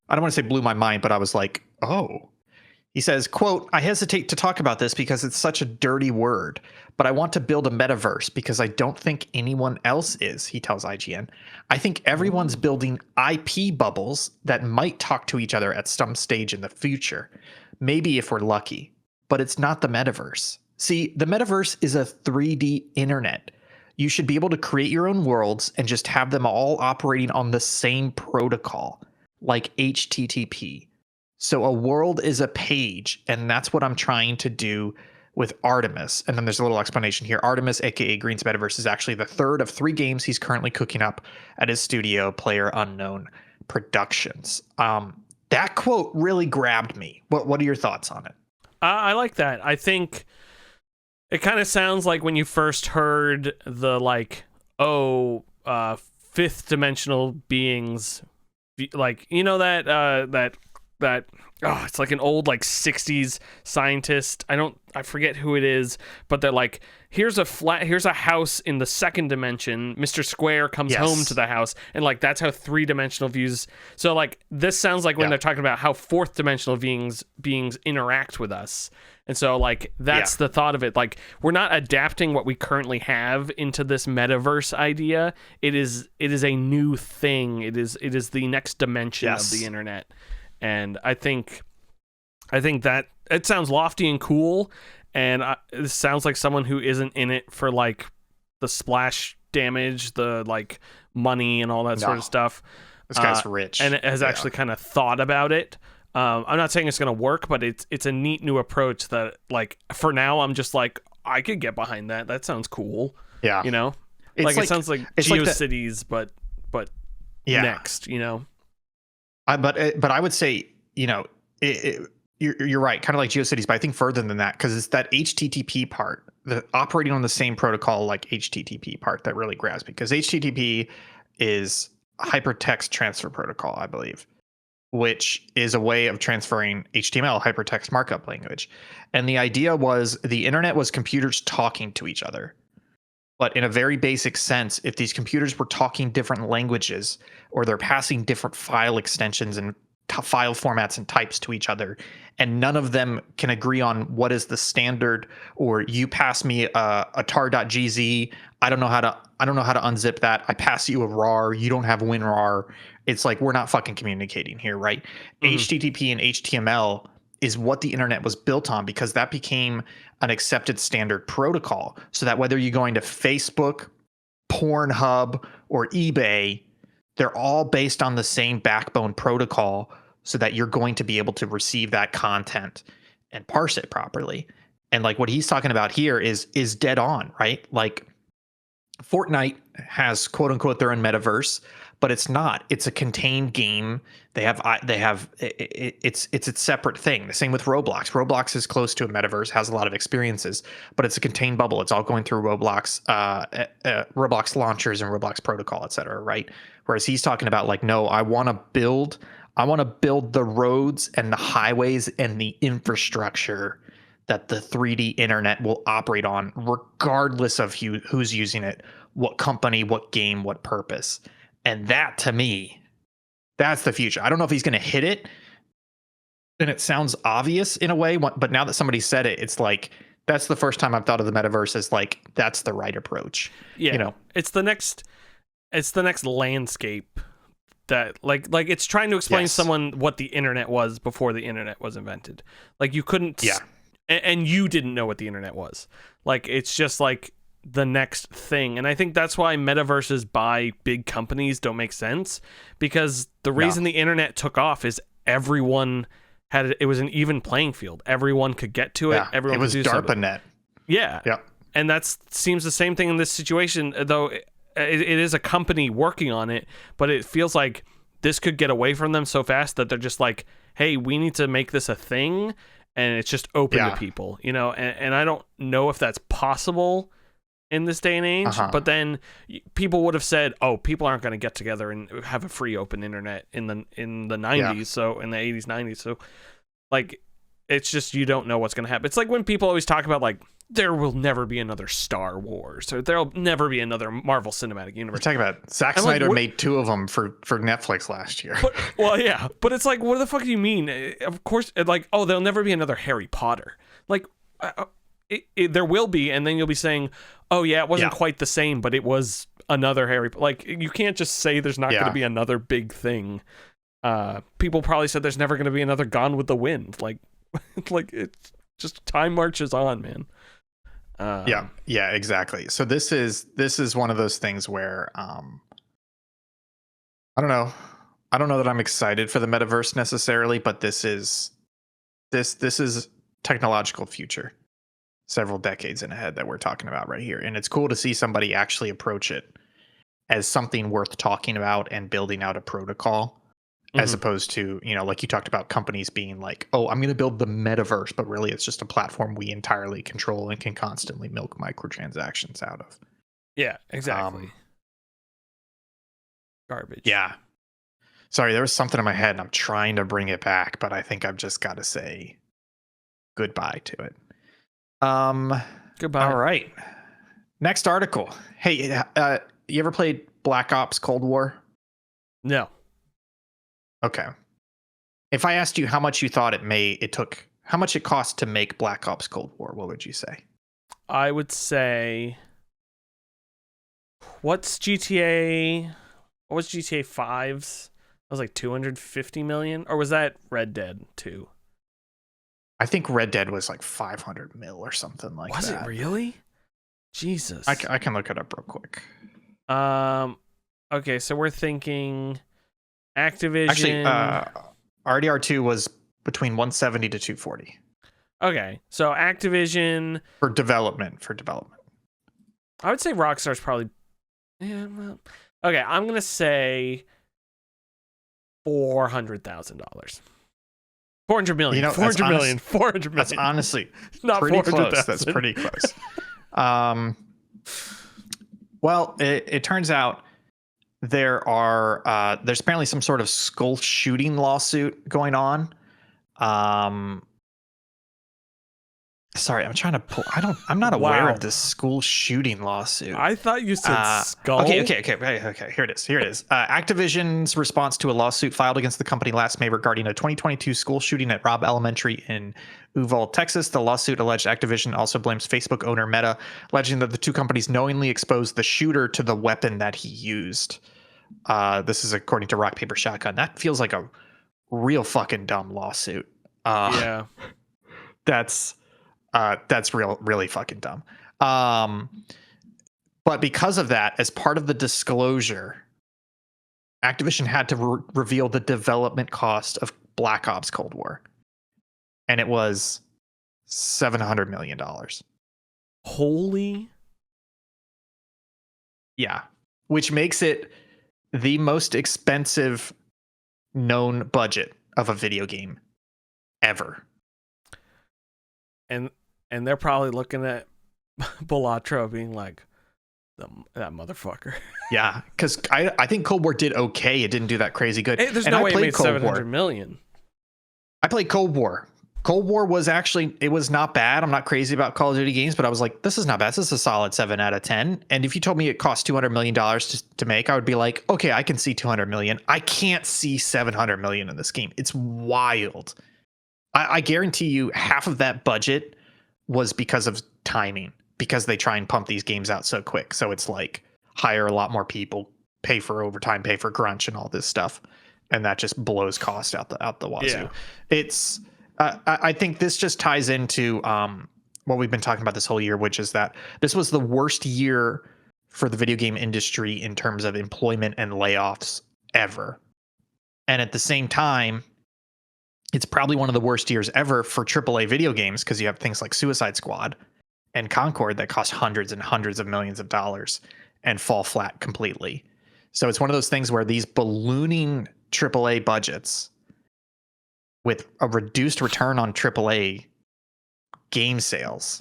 I don't want to say blew my mind, but I was like, oh. He says, quote, I hesitate to talk about this because it's such a dirty word, but I want to build a metaverse because I don't think anyone else is, he tells IGN. I think everyone's building IP bubbles that might talk to each other at some stage in the future. Maybe if we're lucky, but it's not the metaverse. See, the metaverse is a 3D internet. You should be able to create your own worlds and just have them all operating on the same protocol, like HTTP. So a world is a page, and that's what I'm trying to do with Artemis. And then there's a little explanation here. Artemis, aka Green's Metaverse, is actually the third of 3 games he's currently cooking up at his studio, Player Unknown Productions. That quote really grabbed me. What are your thoughts on it? I like that. I think It kind of sounds like when you first heard the like, fifth dimensional beings, like that it's like an old like 60s scientist. I forget who it is, but they're like, here's a house in the second dimension. Mr. Square comes home to the house, and like that's how three-dimensional views. So like this sounds like when they're talking about how fourth dimensional beings interact with us. And so like that's the thought of it. Like we're not adapting what we currently have into this metaverse idea. It is a new thing. It is the next dimension of the internet. And I think that it sounds lofty and cool, and it sounds like someone who isn't in it for like the splash damage, the like money and all that sort of stuff. This guy's rich, and it has actually kind of thought about it. I'm not saying it's going to work, but it's a neat new approach that, like, for now, I'm just like, I could get behind that. That sounds cool. Yeah, you know, it sounds like GeoCities, but next, you know. But I would say, you know, you're right, kind of like GeoCities, but I think further than that, because it's that HTTP part, the operating on the same protocol like HTTP part that really grabs me, because HTTP is hypertext transfer protocol, I believe, which is a way of transferring HTML, hypertext markup language. And the idea was the internet was computers talking to each other. But in a very basic sense, if these computers were talking different languages, or they're passing different file extensions and file formats and types to each other, and none of them can agree on what is the standard, or you pass me a tar.gz, I don't know how to unzip that. I pass you a rar, you don't have WinRAR. It's like we're not fucking communicating here, right? Mm-hmm. HTTP and HTML is what the internet was built on, because that became an accepted standard protocol. So that whether you're going to Facebook, Pornhub, or eBay, they're all based on the same backbone protocol, so that you're going to be able to receive that content and parse it properly. And like what he's talking about here is dead on, right? Like Fortnite has quote unquote their own metaverse, but it's not. It's a contained game. It's its separate thing. The same with Roblox. Roblox is close to a metaverse, has a lot of experiences, but it's a contained bubble. It's all going through Roblox launchers and Roblox protocol, et cetera, right? Whereas he's talking about like, no, I want to build the roads and the highways and the infrastructure that the 3D internet will operate on, regardless of who's using it, what company, what game, what purpose. And that, to me, that's the future. I don't know if he's going to hit it, and it sounds obvious in a way, but now that somebody said it, it's like, that's the first time I've thought of the metaverse as like, that's the right approach. Yeah, you know, it's the next landscape that like it's trying to explain someone what the internet was before the internet was invented. Like you couldn't, and you didn't know what the internet was. Like it's just like the next thing. And I think that's why metaverses by big companies don't make sense, because the reason the internet took off is everyone it was an even playing field. Everyone could get to it. Everyone it was could do DARPANet. Yeah. And that seems the same thing in this situation, though it is a company working on it, but it feels like this could get away from them so fast that they're just like, hey, we need to make this a thing, and it's just open to people, you know? And I don't know if that's possible in this day and age, but then people would have said, oh, people aren't going to get together and have a free open internet in the 90s, so in the 80s, 90s. So like, it's just, you don't know what's going to happen. It's like when people always talk about like, there will never be another Star Wars, or there'll never be another Marvel Cinematic Universe. We're talking about Zack Snyder made 2 of them for Netflix last year. But it's like, what the fuck do you mean? Of course, like, oh, there'll never be another Harry Potter. Like, there will be, and then you'll be saying, oh yeah, it wasn't quite the same, but it was another Harry. Like, you can't just say there's not going to be another big thing. People probably said there's never going to be another Gone with the Wind. Like, like it's just time marches on, man. Yeah, exactly. So this is one of those things where I don't know that I'm excited for the metaverse necessarily, but this is technological future several decades in ahead that we're talking about right here. And it's cool to see somebody actually approach it as something worth talking about and building out a protocol as opposed to, like you talked about companies being like, oh, I'm going to build the metaverse, but really it's just a platform we entirely control and can constantly milk microtransactions out of. Yeah, exactly. Garbage. Yeah. Sorry, there was something in my head and I'm trying to bring it back, but I think I've just got to say goodbye to it. Goodbye. All right. Next article. Hey, you ever played Black Ops Cold War? No. Okay. If I asked you how much you thought how much it cost to make Black Ops Cold War, what would you say? I would say, what's GTA? What was GTA 5's? It was like 250 million, or was that Red Dead 2? I think Red Dead was like 500 mil or something like that. Was it really? Jesus. I can look it up real quick. Okay, so we're thinking Activision. Actually, RDR2 was between 170 to 240. Okay, so Activision for development. I would say Rockstar's probably. Yeah. Well, okay, I'm gonna say $400,000. 400 million. 400 million. 400 million. That's honestly not pretty 400, close. That's pretty close. Well, it turns out there's apparently some sort of school shooting lawsuit going on. Sorry, I'm trying to pull. I'm not aware of this school shooting lawsuit. I thought you said skull. Okay. Here it is. Activision's response to a lawsuit filed against the company last May regarding a 2022 school shooting at Robb Elementary in Uvalde, Texas. The lawsuit alleged Activision also blames Facebook owner Meta, alleging that the two companies knowingly exposed the shooter to the weapon that he used. This is according to Rock Paper Shotgun. That feels like a real fucking dumb lawsuit. Yeah. That's really fucking dumb. But because of that, as part of the disclosure, Activision had to reveal the development cost of Black Ops Cold War. And it was $700 million. Holy. Yeah. Which makes it the most expensive known budget of a video game ever. And they're probably looking at Balatro being like, that motherfucker. Yeah, because I think Cold War did okay. It didn't do that crazy good. Hey, there's no way it made 700 million. I played Cold War. Cold War was it was not bad. I'm not crazy about Call of Duty games, but I was like, this is not bad. This is a solid 7 out of 10. And if you told me it cost $200 million to make, I would be like, okay, I can see 200 million. I can't see 700 million in this game. It's wild. I guarantee you half of that budget was because of timing, because they try and pump these games out so quick. So it's like hire a lot more people, pay for overtime, pay for crunch and all this stuff. And that just blows cost out the wazoo. Yeah. It's, I think this just ties into what we've been talking about this whole year, which is that this was the worst year for the video game industry in terms of employment and layoffs ever. And at the same time, it's probably one of the worst years ever for AAA video games because you have things like Suicide Squad and Concord that cost hundreds and hundreds of millions of dollars and fall flat completely. So it's one of those things where these ballooning AAA budgets with a reduced return on AAA game sales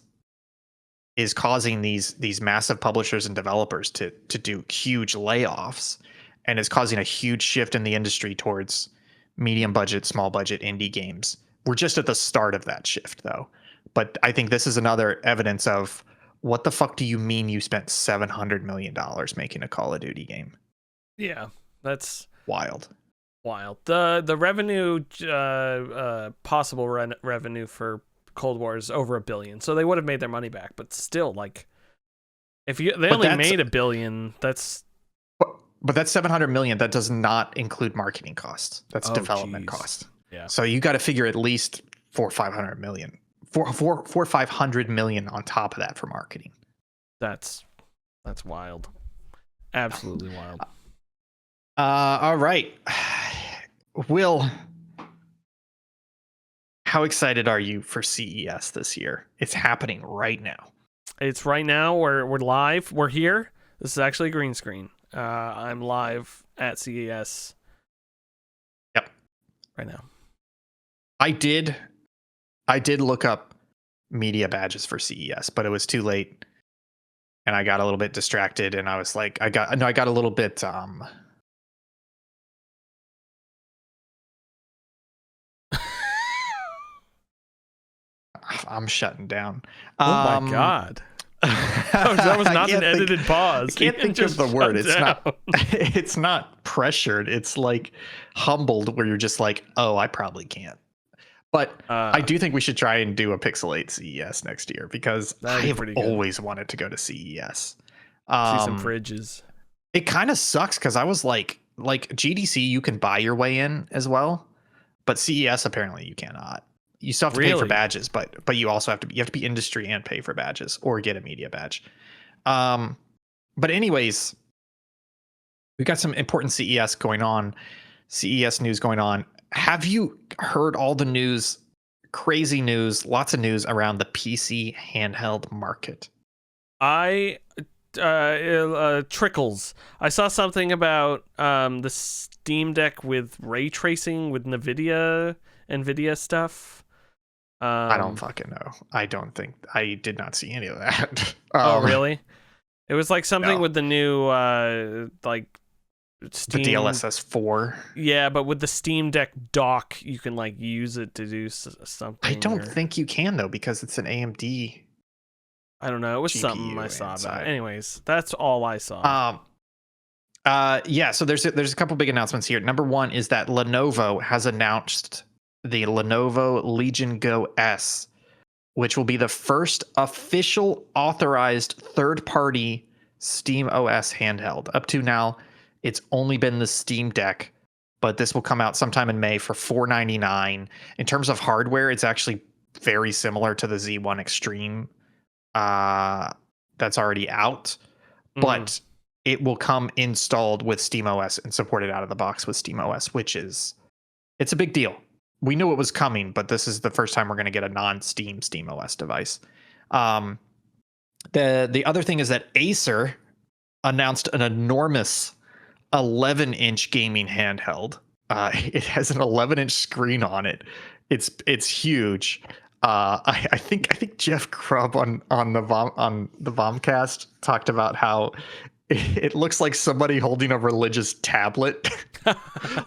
is causing these massive publishers and developers to do huge layoffs, and is causing a huge shift in the industry towards medium budget, small budget indie games. We're just at the start of that shift though. But I think this is another evidence of what the fuck do you mean you spent $700 million making a Call of Duty game? Yeah, that's wild. The revenue, possible revenue for Cold War is over $1 billion, so they would have made their money back. But still, like, if they only made $1 billion, that's. But that's 700 million. That does not include marketing costs. That's development costs. Yeah. So you got to figure at least 500 million on top of that for marketing. That's wild. Absolutely wild. All right. Will, how excited are you for CES this year? It's happening right now. It's right now. We're live. We're here. This is actually a green screen. I'm live at CES. Yep. right now. I did look up media badges for CES, but it was too late, and I got a little bit distracted, and I was like, I got a little bit I'm shutting down. Oh my god. That was not an edited pause. I can't think of the word. It's not it's not pressured. It's like humbled, where you're just like, oh, I probably can't. But I do think we should try and do a Pixel 8 CES next year, because I have always wanted to go to CES. See some fridges. It kind of sucks because I was like GDC, you can buy your way in as well, but CES apparently you cannot. You still have to pay for badges, but you also have to be industry and pay for badges or get a media badge. But anyways, we've got some important CES news going on. Have you heard all the news? Crazy news, lots of news around the PC handheld market. Trickles. I saw something about the Steam Deck with ray tracing with NVIDIA stuff. I don't fucking know. I did not see any of that. Oh, really? It was like something with the new like Steam, the DLSS 4. Yeah, but with the Steam Deck dock, you can like use it to do something. I don't think you can though, because it's an AMD. I don't know. It was GPU something I saw about. Anyways, that's all I saw. Yeah. So there's a couple big announcements here. Number one is that Lenovo has announced the Lenovo Legion Go S, which will be the first official authorized third-party Steam OS handheld. Up to now, it's only been the Steam Deck, but this will come out sometime in May for $499. In terms of hardware, it's actually very similar to the Z1 Extreme that's already out, but it will come installed with SteamOS and supported out of the box with SteamOS, it's a big deal. We knew it was coming, but this is the first time we're going to get a non-Steam SteamOS device. The other thing is that Acer announced an enormous 11-inch gaming handheld. It has an 11-inch screen on it. It's huge. I think Jeff Grubb on the Vomcast talked about how it looks like somebody holding a religious tablet,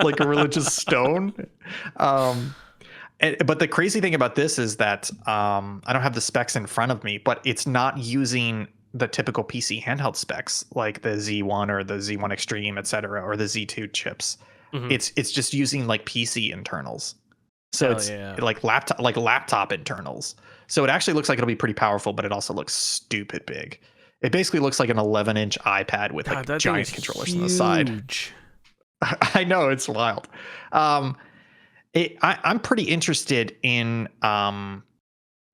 like a religious stone. But the crazy thing about this is that I don't have the specs in front of me, but it's not using the typical PC handheld specs like the Z1 or the Z1 Extreme, etc., or the Z2 chips. It's just using like PC internals. So it's like laptop internals. So it actually looks like it'll be pretty powerful, but it also looks stupid big. It basically looks like an 11-inch iPad with like giant controllers on the side. I know, it's wild. I'm pretty interested in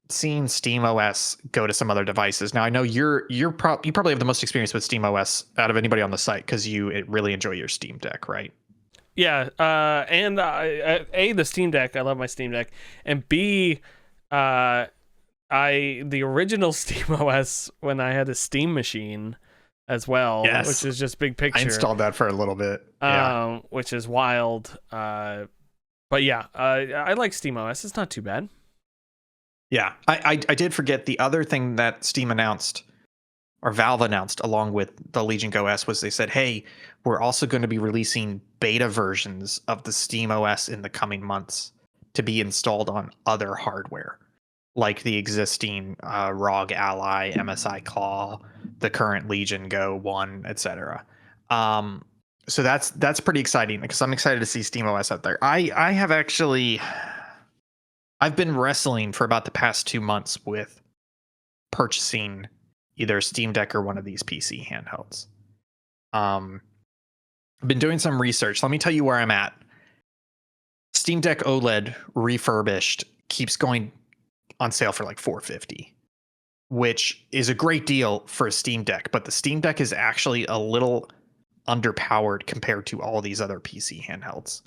seeing SteamOS go to some other devices. Now I know you probably have the most experience with SteamOS out of anybody on the site because you really enjoy your Steam Deck, right? Yeah, and A, the Steam Deck. I love my Steam Deck, and B, the original SteamOS when I had a Steam machine as well, which is just big picture. I installed that for a little bit, which is wild. But yeah, I like SteamOS. It's not too bad. Yeah, I did forget the other thing that Steam announced, or Valve announced along with the Legion Go S, was they said, hey, we're also going to be releasing beta versions of the SteamOS in the coming months to be installed on other hardware, like the existing ROG Ally, MSI Claw, the current Legion Go 1, etc. So that's pretty exciting because I'm excited to see SteamOS out there. I've been wrestling for about the past 2 months with purchasing either a Steam Deck or one of these PC handhelds. I've been doing some research. Let me tell you where I'm at. Steam Deck OLED refurbished keeps going on sale for like $450, which is a great deal for a Steam Deck, but the Steam Deck is actually a little underpowered compared to all these other PC handhelds.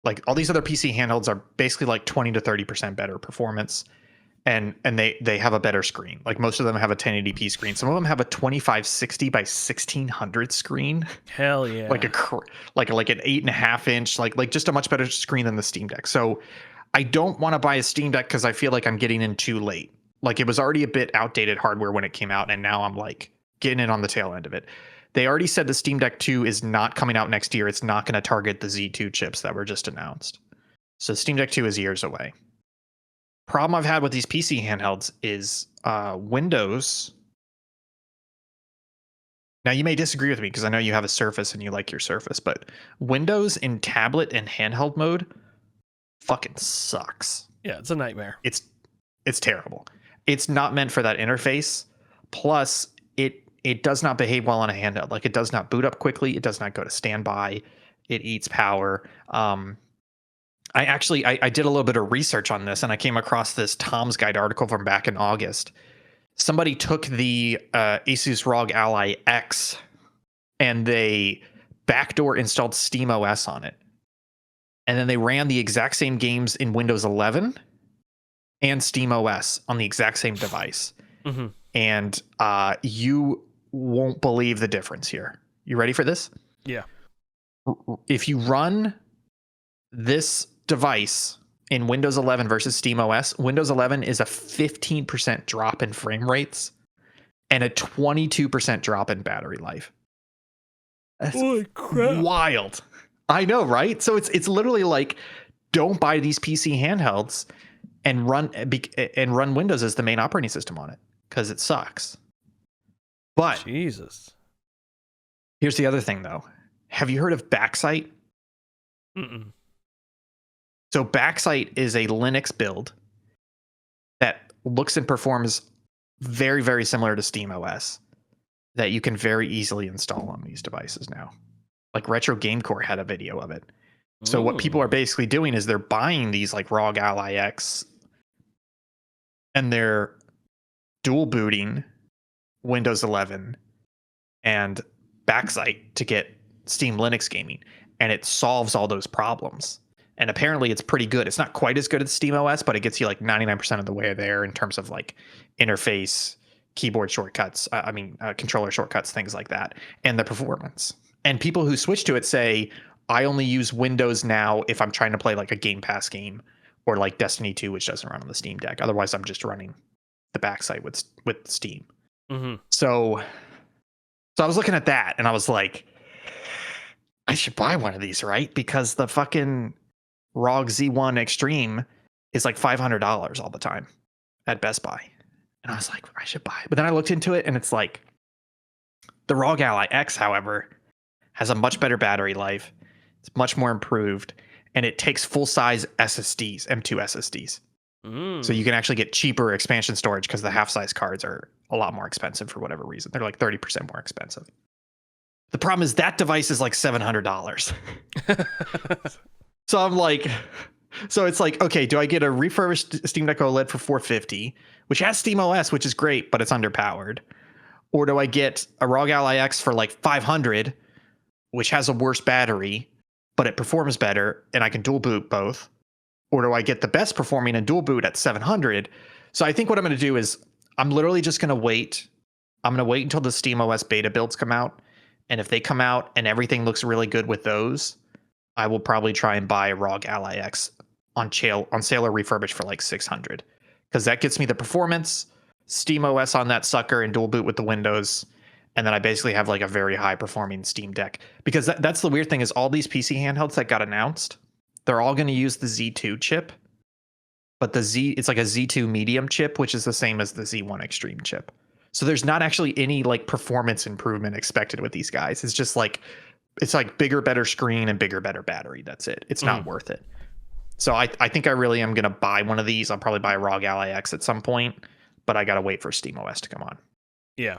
Like all these other PC handhelds are basically like 20 to 30% better performance. and they have a better screen. Like most of them have a 1080p screen. Some of them have a 2560 by 1600 screen, Hell yeah. like like an 8.5 inch, like just a much better screen than the Steam Deck. So I don't want to buy a Steam Deck because I feel like I'm getting in too late. Like it was already a bit outdated hardware when it came out, and now I'm like getting in on the tail end of it. They already said the Steam Deck 2 is not coming out next year. It's not going to target the Z2 chips that were just announced. So Steam Deck 2 is years away. Problem I've had with these PC handhelds is Windows. Now you may disagree with me because I know you have a Surface and you like your Surface, but Windows in tablet and handheld mode fucking sucks. Yeah, it's a nightmare. It's terrible. It's not meant for that interface. Plus, it does not behave well on a handheld. Like it does not boot up quickly. It does not go to standby. It eats power. I did a little bit of research on this, and I came across this Tom's Guide article from back in August. Somebody took the Asus ROG Ally X and they backdoor installed SteamOS on it. And then they ran the exact same games in Windows 11 and SteamOS on the exact same device. Mm-hmm. And you won't believe the difference here. You ready for this? Yeah. If you run this device in Windows 11 versus SteamOS, Windows 11 is a 15% drop in frame rates and a 22% drop in battery life. That's holy crap. Wild. I know, right? So it's literally like, don't buy these PC handhelds and run Windows as the main operating system on it because it sucks. But Jesus. Here's the other thing, though. Have you heard of Backsight? Mm-mm. So Backsight is a Linux build that looks and performs very, very similar to SteamOS that you can very easily install on these devices now. Like Retro Game Core had a video of it. So what people are basically doing is they're buying these like ROG Ally X and they're dual booting Windows 11 and Backsight to get Steam Linux gaming, and it solves all those problems. And apparently it's pretty good. It's not quite as good as SteamOS, but it gets you like 99% of the way there in terms of like interface, keyboard shortcuts, controller shortcuts, things like that, and the performance. And people who switch to it say, I only use Windows now if I'm trying to play like a Game Pass game or like Destiny 2, which doesn't run on the Steam Deck. Otherwise, I'm just running the Backsight with Steam. Mm-hmm. So I was looking at that and I was like, I should buy one of these, right? Because the fucking ROG Z1 Extreme is like $500 all the time at Best Buy. And I was like, I should buy it. But then I looked into it and it's like the ROG Ally X, however, has a much better battery life. It's much more improved. And it takes full-size SSDs, M2 SSDs. So you can actually get cheaper expansion storage because the half-size cards are a lot more expensive for whatever reason. They're like 30% more expensive. The problem is that device is like $700. So I'm like, so it's like, okay, do I get a refurbished Steam Deck OLED for $450, which has SteamOS, which is great, but it's underpowered? Or do I get a ROG Ally X for like $500, which has a worse battery, but it performs better and I can dual boot both? Or do I get the best performing and dual boot at $700? So I think what I'm going to do is I'm literally just going to wait. I'm going to wait until the SteamOS beta builds come out. And if they come out and everything looks really good with those, I will probably try and buy a ROG Ally X on sale or refurbished for like $600. Because that gets me the performance, SteamOS on that sucker, and dual boot with the Windows. And then I basically have like a very high performing Steam Deck. Because that's the weird thing is all these PC handhelds that got announced, they're all going to use the Z2 chip. But it's like a Z2 medium chip, which is the same as the Z1 Extreme chip. So there's not actually any like performance improvement expected with these guys. It's just like, it's like bigger, better screen and bigger, better battery. That's it. It's not worth it. So I think I really am going to buy one of these. I'll probably buy a ROG Ally X at some point, but I got to wait for SteamOS to come on. Yeah.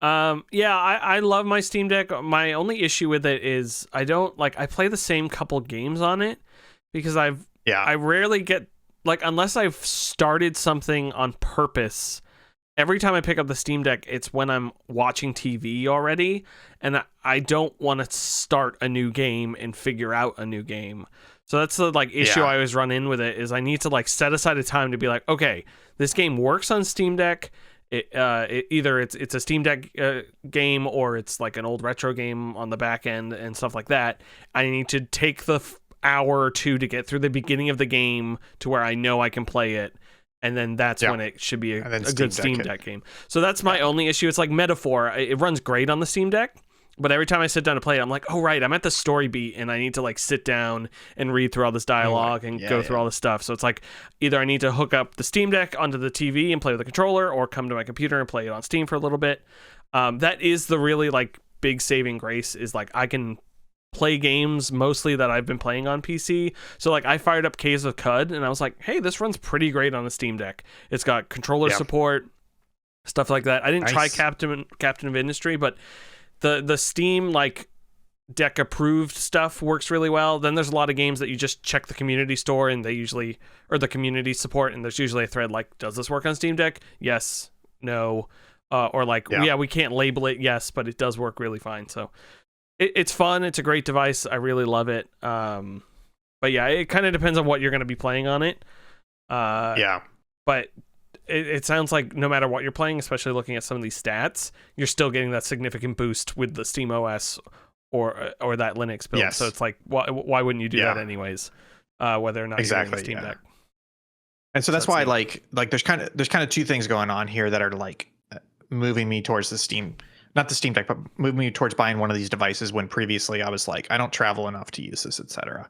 I love my Steam Deck. My only issue with it is I play the same couple games on it because I rarely get, like, unless I've started something on purpose. Every time I pick up the Steam Deck, it's when I'm watching TV already, and I don't want to start a new game and figure out a new game. So that's the like issue Yeah. I always run in with it is I need to like set aside a time to be like, okay, this game works on Steam Deck. Either it's a Steam Deck game or it's like an old retro game on the back end and stuff like that. I need to take the hour or two to get through the beginning of the game to where I know I can play it, and then that's when it should be a good Steam Deck game. So that's my only issue. It's like Metaphor. It runs great on the Steam Deck. But every time I sit down to play it, I'm like, oh, right, I'm at the story beat, and I need to, like, sit down and read through all this dialogue and go through all this stuff. So it's like, either I need to hook up the Steam Deck onto the TV and play with the controller, or come to my computer and play it on Steam for a little bit. That is the really, like, big saving grace, is, like, I can play games mostly that I've been playing on PC. So, like, I fired up Caves of Cud, and I was like, hey, this runs pretty great on the Steam Deck. It's got controller support, stuff like that. I didn't try Captain of Industry, but the Steam like deck approved stuff works really well. Then there's a lot of games that you just check the community store and they usually, or the community support, and there's usually a thread like, does this work on Steam Deck? Yes, no, or like we can't label it yes, but it does work really fine. So it's fun. It's a great device. I really love it. But yeah, it kind of depends on what you're going to be playing on it. But it sounds like no matter what you're playing, especially looking at some of these stats, you're still getting that significant boost with the Steam OS or that Linux build. So it's like, why wouldn't you do that anyways? Whether or not you're using the Steam Deck. And so that's why like there's kind of two things going on here that are like moving me towards the Steam, not the Steam Deck, but moving me towards buying one of these devices when previously I was like, I don't travel enough to use this, etc.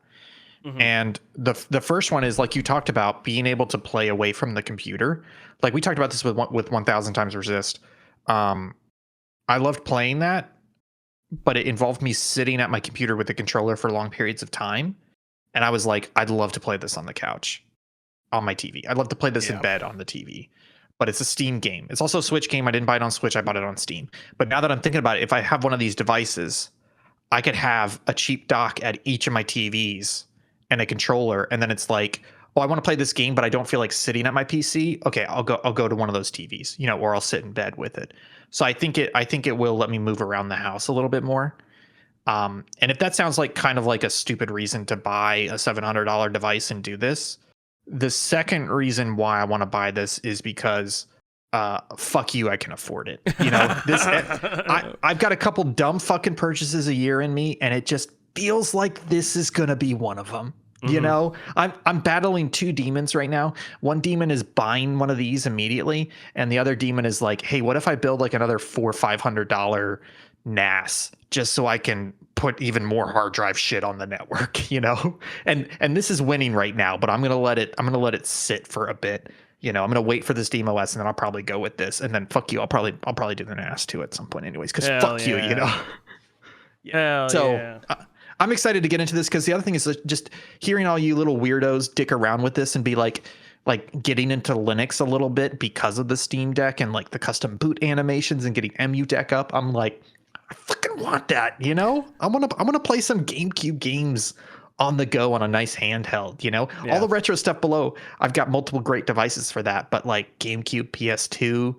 And the first one is, like you talked about, being able to play away from the computer. Like we talked about this with 1000 times resist. I loved playing that, but it involved me sitting at my computer with the controller for long periods of time. And I was like, I'd love to play this on the couch, on my TV. I'd love to play this in bed on the TV. But it's a Steam game. It's also a Switch game. I didn't buy it on Switch. I bought it on Steam. But now that I'm thinking about it, if I have one of these devices, I could have a cheap dock at each of my TVs and a controller, and then it's like, oh, I want to play this game, but I don't feel like sitting at my PC. Okay, I'll go to one of those TVs, or I'll sit in bed with it. So I think it will let me move around the house a little bit more. And if that sounds like kind of like a stupid reason to buy a $700 device and do this, the second reason why I want to buy this is because fuck you, I can afford it. I've got a couple dumb fucking purchases a year in me, and it just feels like this is gonna be one of them. I'm battling two demons right now. One demon is buying one of these immediately, and the other demon is like, hey, what if I build like another $400 or $500 NAS just so I can put even more hard drive shit on the network, and this is winning right now, but I'm gonna let it sit for a bit. I'm gonna wait for this Steam OS, and then I'll probably go with this, and then fuck you, I'll probably do the NAS too at some point anyways, because fuck you. I'm excited to get into this, because the other thing is just hearing all you little weirdos dick around with this and be like getting into Linux a little bit because of the Steam Deck and like the custom boot animations and getting MU Deck up. I'm like, I fucking want that, I want to play some GameCube games on the go on a nice handheld, all the retro stuff below. I've got multiple great devices for that, but like GameCube, PS2,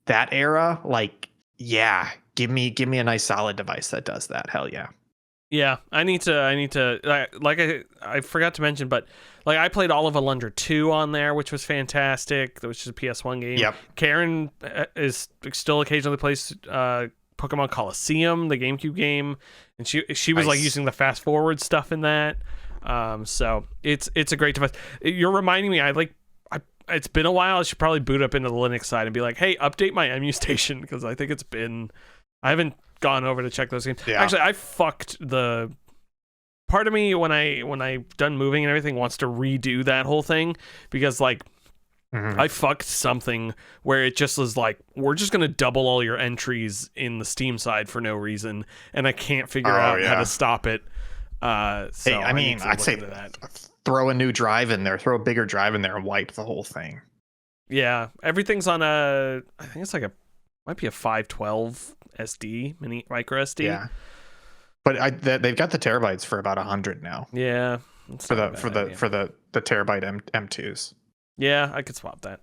that era, like, give me a nice solid device that does that. Hell yeah. Yeah, I need to I forgot to mention, but like I played all of Alundra 2 on there, which was fantastic, which is a PS1 game. Yep. Karen is still occasionally plays Pokemon Coliseum, the GameCube game, and she was like using the fast forward stuff in that. So it's a great device. You're reminding me, it's been a while. I should probably boot up into the Linux side and be like, hey, update my MU station, because I think I haven't gone over to check those games. Actually, I fucked the part of me when I done moving and everything wants to redo that whole thing, because like I fucked something where it just was like, we're just gonna double all your entries in the Steam side for no reason, and I can't figure out how to stop it. So I'd say throw a new drive in there, throw a bigger drive in there, and wipe the whole thing. Yeah, everything's on I think it's like might be a 512 SD, micro SD. Yeah, but they've got the terabytes for about 100 now. Yeah, for the terabyte M2s. Yeah, I could swap that.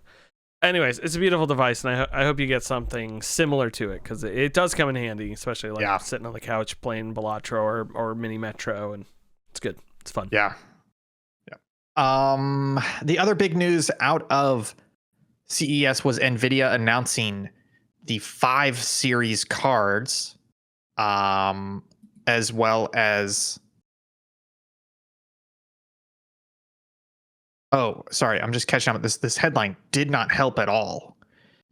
Anyways, it's a beautiful device, and I hope you get something similar to it, because it does come in handy, especially like sitting on the couch playing Balatro or Mini Metro, and it's good. It's fun. Yeah. The other big news out of CES was Nvidia announcing the 5 series cards, as well as. Oh, sorry, I'm just catching up. This headline did not help at all.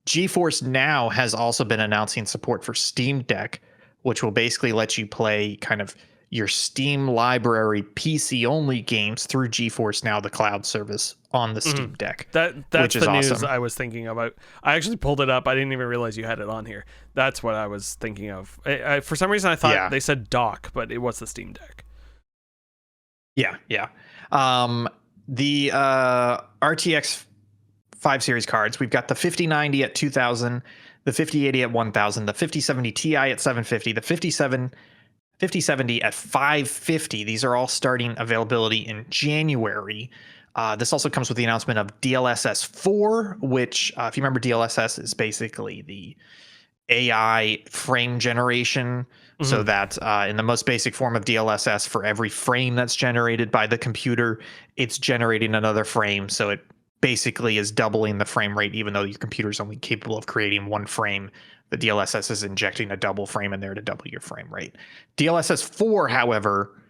GeForce Now has also been announcing support for Steam Deck, which will basically let you play kind of your Steam library PC only games through GeForce Now, the cloud service on the Steam Deck. That's which is the news awesome. I was thinking about. I actually pulled it up. I didn't even realize you had it on here. That's what I was thinking of. For some reason, I thought they said dock, but it was the Steam Deck. Yeah. The RTX 5 series cards. We've got the 5090 at 2000, the 5080 at 1000, the 5070 Ti at 750, the 5070 at 550. These are all starting availability in January. This also comes with the announcement of DLSS 4, which, if you remember, DLSS is basically the AI frame generation. So that in the most basic form of DLSS, for every frame that's generated by the computer, it's generating another frame. So it basically is doubling the frame rate, even though your computer is only capable of creating one frame. The DLSS is injecting a double frame in there to double your frame rate. DLSS 4, however,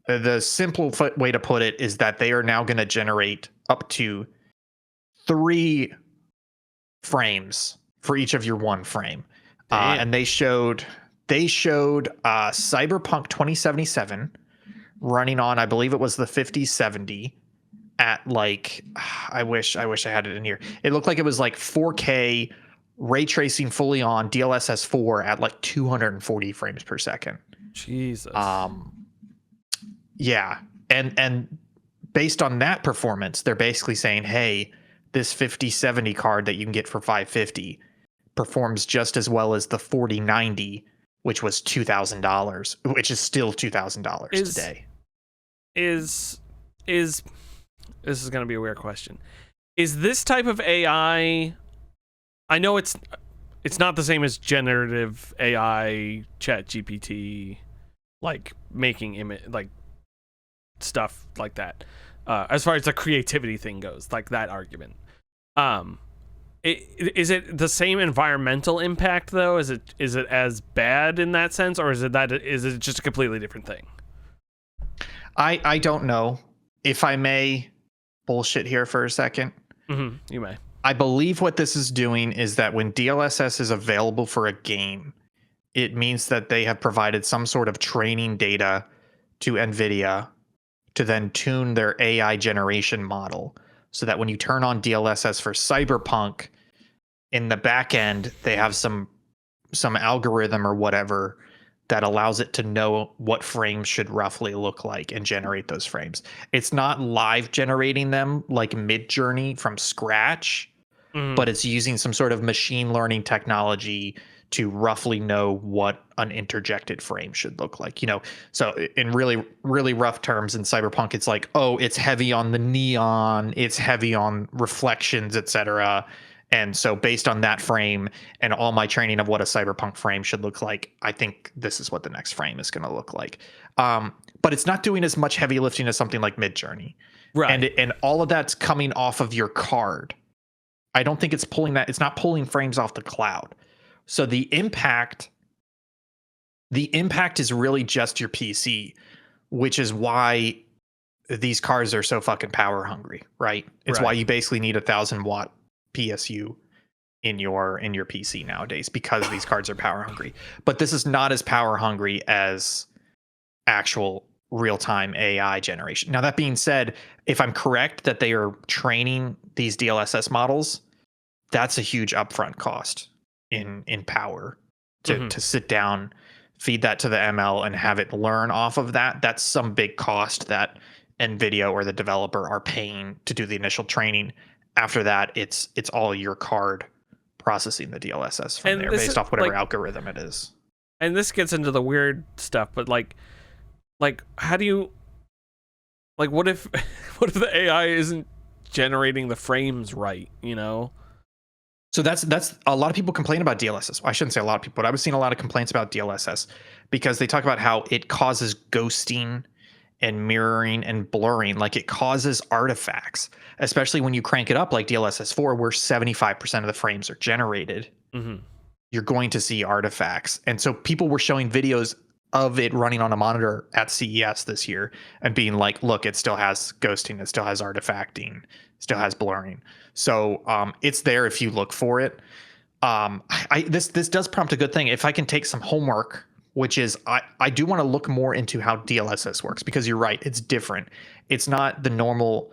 the simple way to put it is that they are now going to generate up to 3 frames for each of your one frame. And they showed Cyberpunk 2077 running on, I believe it was the 5070 at like, I wish I had it in here. It looked like it was like 4K ray tracing fully on DLSS 4 at like 240 frames per second. Jesus. Yeah. And based on that performance, they're basically saying, hey, this 5070 card that you can get for $550 performs just as well as the 4090, which was $2,000, which is still $2,000 today. Is this is going to be a weird question. Is this type of AI, I know it's not the same as generative AI, chat GPT, like making image, like stuff like that. As far as the creativity thing goes, like that argument. Is it the same environmental impact though? Is it as bad in that sense, or is it just a completely different thing? I don't know. If I may bullshit here for a second. You may. I believe what this is doing is that when DLSS is available for a game, it means that they have provided some sort of training data to NVIDIA to then tune their AI generation model, so that when you turn on DLSS for Cyberpunk, in the back end, they have some algorithm or whatever that allows it to know what frames should roughly look like and generate those frames. It's not live generating them like Midjourney from scratch, but it's using some sort of machine learning technology to roughly know what an interjected frame should look like. So in really, really rough terms in Cyberpunk, it's like, oh, it's heavy on the neon, it's heavy on reflections, etc. And so based on that frame and all my training of what a Cyberpunk frame should look like, I think this is what the next frame is going to look like. But it's not doing as much heavy lifting as something like Midjourney. Right. And all of that's coming off of your card. I don't think it's pulling that. It's not pulling frames off the cloud. So the impact is really just your PC, which is why these cards are so fucking power hungry, right? It's why you basically need 1,000-watt PSU in your PC nowadays, because these cards are power hungry. But this is not as power hungry as actual real-time AI generation. Now, that being said, if I'm correct that they are training these DLSS models, that's a huge upfront cost in power to sit down, feed that to the ML, and have it learn off of that. That's some big cost that NVIDIA or the developer are paying to do the initial training. After that, it's all your card processing the DLSS from there based off whatever algorithm it is. And this gets into the weird stuff, but like how do you, like, what if the AI isn't generating the frames right, So that's a lot of people complain about DLSS. I shouldn't say a lot of people, but I was seeing a lot of complaints about DLSS because they talk about how it causes ghosting and mirroring and blurring. Like it causes artifacts, especially when you crank it up like DLSS4, where 75% of the frames are generated. Mm-hmm. You're going to see artifacts. And so people were showing videos of it running on a monitor at CES this year and being like, look, it still has ghosting, it still has artifacting, still has blurring. So it's there if you look for it. This does prompt a good thing. If I can take some homework, which is I do want to look more into how DLSS works, because you're right, it's different. It's not the normal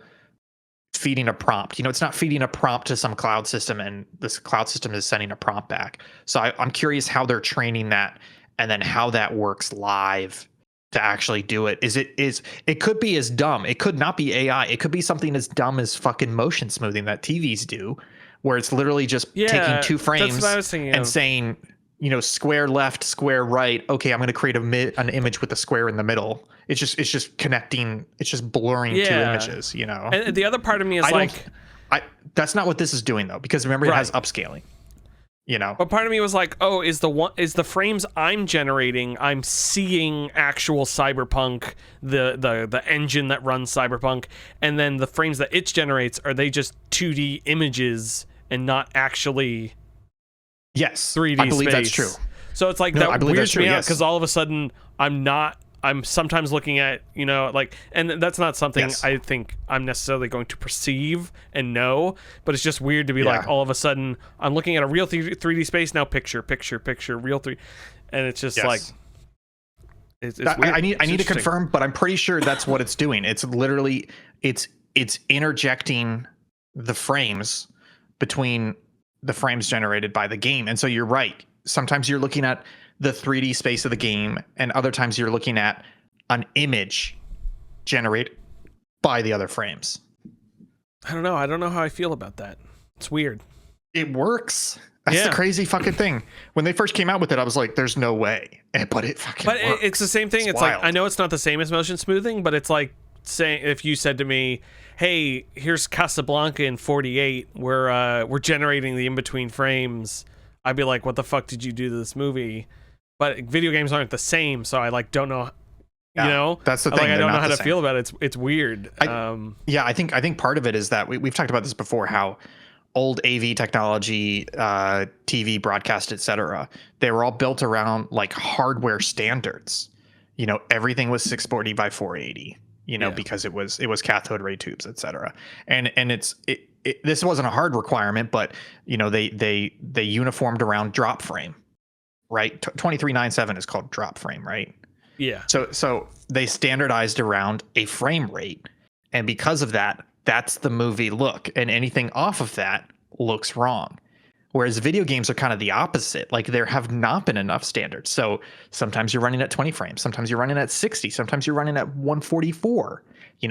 feeding a prompt. It's not feeding a prompt to some cloud system and this cloud system is sending a prompt back. So I'm curious how they're training that and then how that works live to actually do it. It could be as dumb. It could not be AI. It could be something as dumb as fucking motion smoothing that TVs do, where it's literally just taking 2 frames and saying, square left, square right. Okay, I'm going to create an image with a square in the middle. It's just connecting. It's just blurring 2 images. And the other part of me is that's not what this is doing though, because remember it has upscaling. But part of me was like, oh, is the frames I'm generating, I'm seeing actual Cyberpunk, the engine that runs Cyberpunk, and then the frames that it generates, are they just 2D images and not actually 3D I believe space? That's true. So it's like that weirds me out, because all of a sudden I'm sometimes looking at, and that's not something I think I'm necessarily going to perceive and know, but it's just weird to be like, all of a sudden I'm looking at a real 3D space, now picture, real 3, and it's just like, it's weird. I need to confirm, but I'm pretty sure that's what it's doing. It's literally, it's interjecting the frames between the frames generated by the game. And so you're right. Sometimes you're looking at the 3D space of the game, and other times you're looking at an image generated by the other frames. I don't know how I feel about that. It's weird. It works. That's the crazy fucking thing. When they first came out with it, I was like, there's no way. But it fucking works. It's the same thing. It's wild. Like, I know it's not the same as motion smoothing, but it's like saying, if you said to me, hey, here's Casablanca in 48, we're generating the in-between frames, I'd be like, what the fuck did you do to this movie? But video games aren't the same, so I don't know. That's the thing. I don't know how to feel about it. It's weird. I think part of it is that we've talked about this before. How old AV technology, TV broadcast, etc., they were all built around like hardware standards. Everything was 640 by 480. Because it was cathode ray tubes, etc. And this wasn't a hard requirement, but they uniformed around drop frame. Right, 2397 is called drop frame, right? Yeah. So they standardized around a frame rate, and because of that, that's the movie look, and anything off of that looks wrong. Whereas video games are kind of the opposite. Like there have not been enough standards. So sometimes you're running at 20 frames, sometimes you're running at 60, sometimes you're running at 144.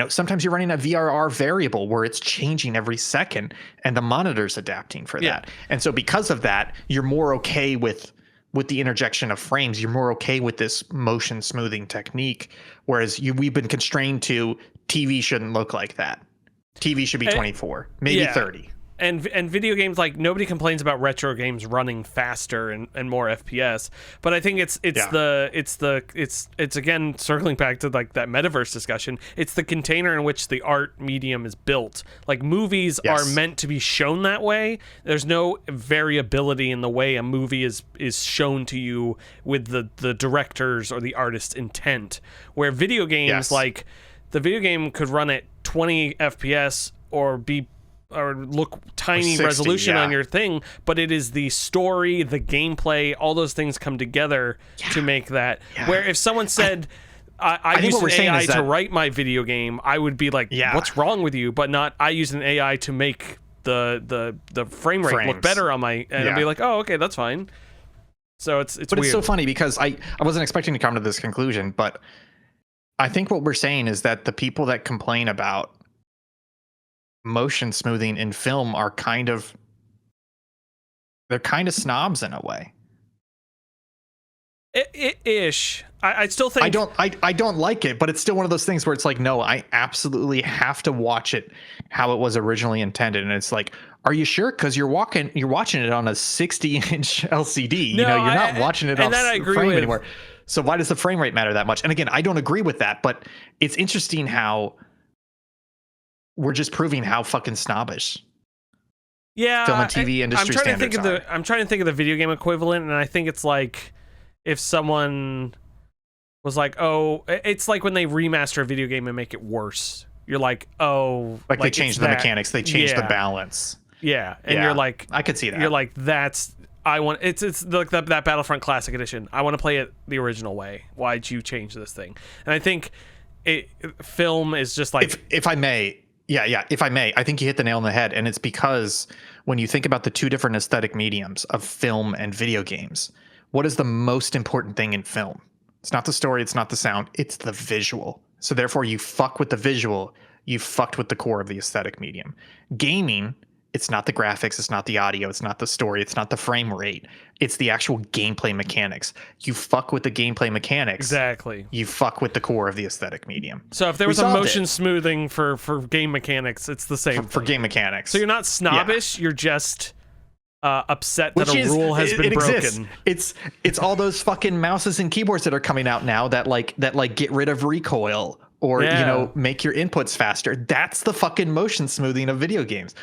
Sometimes you're running a VRR variable where it's changing every second, and the monitor's adapting for that. And so because of that, you're more okay with the interjection of frames. You're more okay with this motion smoothing technique, whereas we've been constrained to TV shouldn't look like that. TV should be 24, maybe 30. And video games, like, nobody complains about retro games running faster and more FPS, but I think it's again circling back to like that metaverse discussion. It's the container in which the art medium is built. Like movies are meant to be shown that way. There's no variability in the way a movie is shown to you with the director's or the artist's intent. Where video games, like the video game could run at 20 FPS or look tiny 60, resolution on your thing, but it is the story, the gameplay, all those things come together to make that. Where if someone said, I use an AI to write my video game, I would be like, what's wrong with you? But not, I use an AI to make the frame rate look better on my, and I'd be like, oh, okay, that's fine. So it's weird. It's so funny because I wasn't expecting to come to this conclusion, but I think what we're saying is that the people that complain about motion smoothing in film are kind of snobs in a way. Ish. I still think I don't like it, but it's still one of those things where it's like, no, I absolutely have to watch it how it was originally intended. And it's like, are you sure? Because you're watching it on a 60-inch LCD. No, you're not watching it on frame anymore. So why does the frame rate matter that much? And again, I don't agree with that, but it's interesting how we're just proving how fucking snobbish Yeah, film and TV industry standards are. I'm trying to think of the video game equivalent, and I think it's like if someone was like, "Oh," it's like when they remaster a video game and make it worse. You're like, "Oh," like they change the mechanics, they change the balance. Yeah, and you're like, I could see that. You're like, that's I want. It's like that Battlefront Classic Edition. I want to play it the original way. Why'd you change this thing? And I think film is just like, if I may. Yeah, if I may, I think you hit the nail on the head. And it's because when you think about the two different aesthetic mediums of film and video games, what is the most important thing in film? It's not the story, it's not the sound, it's the visual. So therefore, you fuck with the visual, you fucked with the core of the aesthetic medium. Gaming, it's not the graphics, it's not the audio, it's not the story, it's not the frame rate, it's the actual gameplay mechanics. You fuck with the gameplay mechanics. Exactly. You fuck with the core of the aesthetic medium. So if there was a motion smoothing for game mechanics, it's the same for game mechanics. So you're not snobbish, you're just upset that a rule has been broken. It's all those fucking mouses and keyboards that are coming out now that get rid of recoil or make your inputs faster. That's the fucking motion smoothing of video games.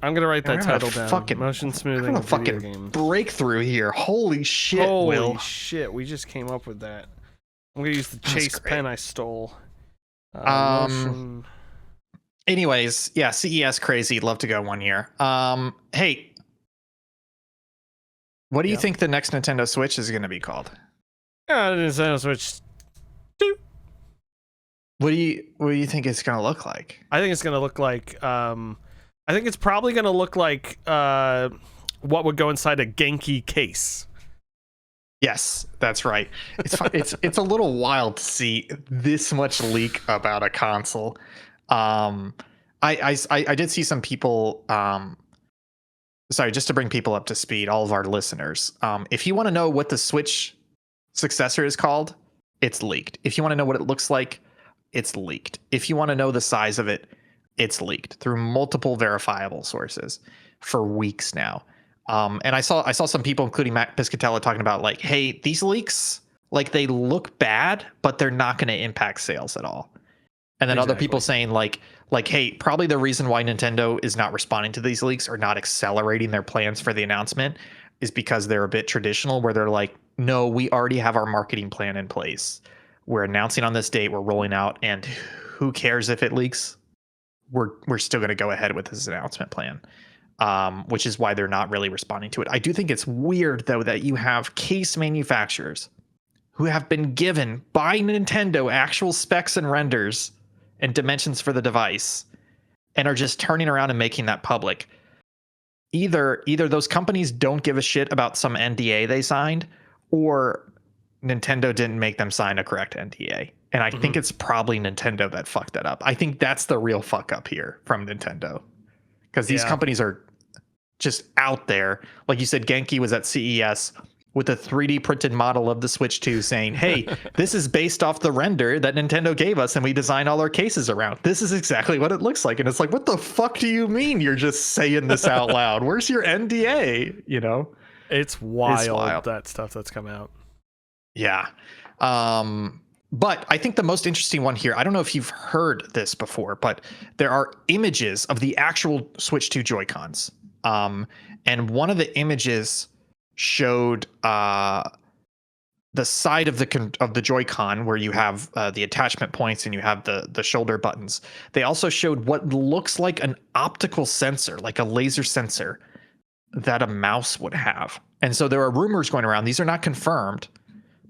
I'm gonna write that title down. Fucking motion smoothing of video games. Breakthrough here. Holy shit, Will. Holy shit, we just came up with that. I'm gonna use the Chase pen I stole. Anyways, yeah, CES crazy. Love to go one year. Hey, what do you think the next Nintendo Switch is gonna be called? Nintendo Switch 2. What do you think it's gonna look like? I think it's gonna look like I think it's probably gonna look like what would go inside a Genki case. Yes, that's right. It's a little wild to see this much leak about a console. I did see some people. Sorry, just to bring people up to speed, all of our listeners. If you want to know what the Switch successor is called, it's leaked. If you want to know what it looks like, it's leaked. If you want to know the size of it, it's leaked through multiple verifiable sources for weeks now. And I saw some people, including Matt Piscatella, talking about like, hey, these leaks, like they look bad, but they're not going to impact sales at all. And then other people saying like, hey, probably the reason why Nintendo is not responding to these leaks or not accelerating their plans for the announcement is because they're a bit traditional, where they're like, no, we already have our marketing plan in place. We're announcing on this date, we're rolling out, and who cares if it leaks? We're still going to go ahead with this announcement plan, which is why they're not really responding to it. I do think it's weird, though, that you have case manufacturers who have been given by Nintendo actual specs and renders and dimensions for the device and are just turning around and making that public. Either those companies don't give a shit about some NDA they signed, or Nintendo didn't make them sign a correct NDA. And I think it's probably Nintendo that fucked that up. I think that's the real fuck up here from Nintendo, because these companies are just out there. Like you said, Genki was at CES with a 3D printed model of the Switch 2 saying, hey, this is based off the render that Nintendo gave us and we designed all our cases around. This is exactly what it looks like. And it's like, what the fuck do you mean you're just saying this out loud? Where's your NDA? You know? It's wild, that stuff that's come out. Yeah. But I think the most interesting one here, I don't know if you've heard this before, but there are images of the actual Switch 2 Joy-Cons. And one of the images showed the side of the Joy-Con where you have the attachment points and you have the shoulder buttons. They also showed what looks like an optical sensor, like a laser sensor that a mouse would have. And so there are rumors going around. These are not confirmed,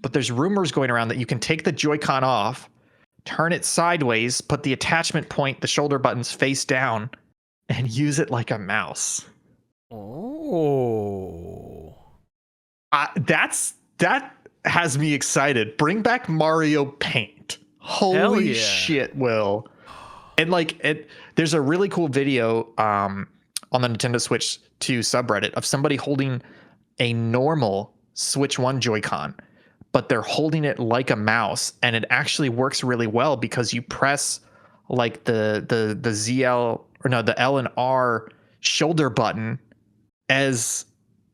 but there's rumors going around that you can take the Joy-Con off, turn it sideways, put the attachment point, the shoulder buttons face down, and use it like a mouse. Oh. That has me excited. Bring back Mario Paint. Holy shit, Will. And there's a really cool video on the Nintendo Switch 2 subreddit of somebody holding a normal Switch 1 Joy-Con, but they're holding it like a mouse, and it actually works really well because you press like the L and R shoulder button as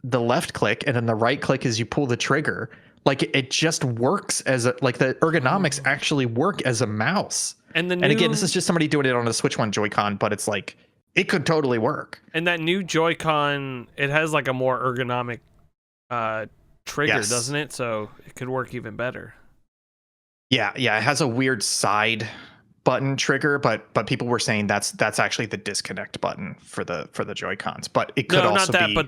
the left click, and then the right click as you pull the trigger. like it just works as a, like the ergonomics actually work as a mouse. And again, this is just somebody doing it on a Switch 1 Joy-Con, but it's like it could totally work. And that new Joy-Con, it has like a more ergonomic trigger, doesn't it? So it could work even better. Yeah, it has a weird side button trigger, but people were saying that's actually the disconnect button for the Joy-Cons. But it could also not that, be, but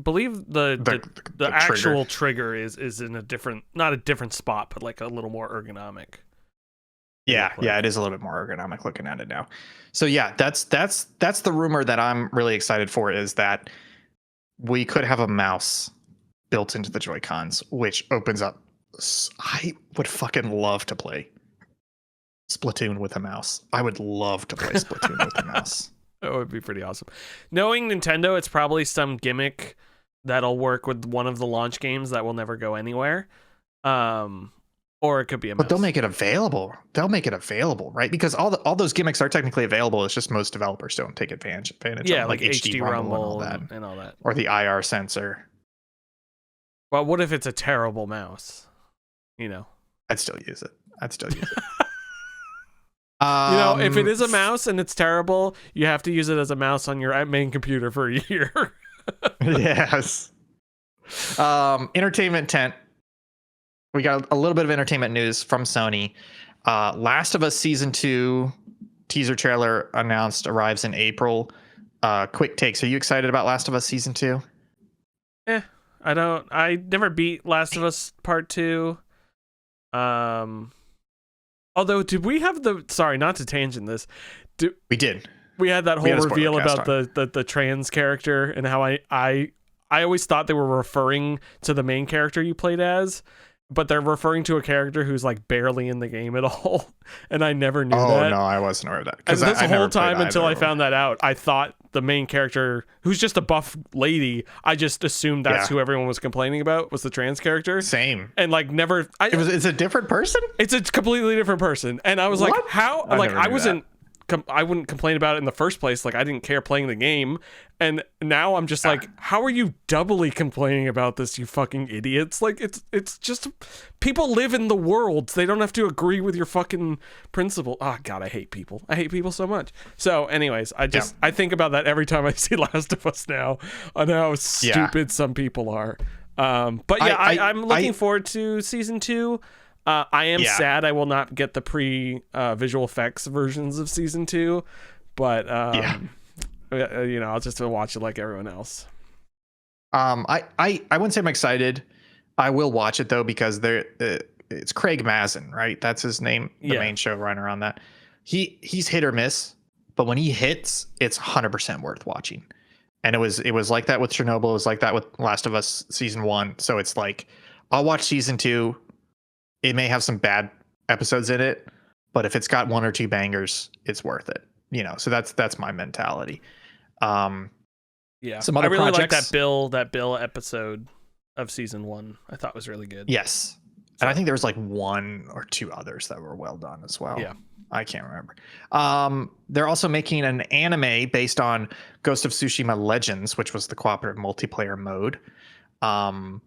believe the actual trigger is in a different, not a different spot, but like a little more ergonomic. Yeah, it is a little bit more ergonomic looking at it now. So yeah, that's the rumor that I'm really excited for, is that we could have a mouse built into the Joy-Cons, which opens up. I would fucking love to play Splatoon with a mouse. I would love to play Splatoon with a mouse. That would be pretty awesome. Knowing Nintendo, it's probably some gimmick that'll work with one of the launch games that will never go anywhere. Or it could be a mouse. But they'll make it available. Right? Because all those gimmicks are technically available. It's just most developers don't take advantage of them, like HD Rumble and all that. Or the IR sensor. Well, what if it's a terrible mouse? I'd still use it. If it is a mouse and it's terrible, you have to use it as a mouse on your main computer for a year. Yes. Entertainment tent. We got a little bit of entertainment news from Sony. Last of Us Season 2 teaser trailer announced arrives in April. Quick takes. Are you excited about Last of Us Season 2? I never beat Last of Us Part 2. Although, did we have sorry, not to tangent this. We did. We had that whole reveal about the trans character and how I always thought they were referring to the main character you played as, but they're referring to a character who's like barely in the game at all. And I never knew that. Oh, no, I wasn't aware of that. Because this whole time until I found that out, I thought the main character, who's just a buff lady, I just assumed that's who everyone was complaining about, was the trans character. Same. And like never... It's a different person? It's a completely different person. And I was like, how? Like, I wasn't... I wouldn't complain about it in the first place. Like, I didn't care playing the game. And now I'm just like, how are you doubly complaining about this, you fucking idiots? Like, it's just, people live in the world. They don't have to agree with your fucking principle. Oh God, I hate people. I hate people so much. So anyways, I think about that every time I see Last of Us now, on how stupid some people are. But yeah, I'm looking forward to season 2. I am sad I will not get the visual effects versions of season 2, but I'll just watch it like everyone else. I wouldn't say I'm excited. I will watch it though, because it's Craig Mazin, right? That's his name, the main showrunner on that. He's hit or miss, but when he hits, it's 100% worth watching. And it was like that with Chernobyl. It was like that with Last of Us season 1. So it's like, I'll watch season 2. It may have some bad episodes in it, but if it's got 1 or 2 bangers, it's worth it. So that's my mentality. Some other I really like that Bill episode of season 1. I thought was really good. Yes. And I think there was like 1 or 2 others that were well done as well. Yeah. I can't remember. They're also making an anime based on Ghost of Tsushima Legends, which was the cooperative multiplayer mode. Can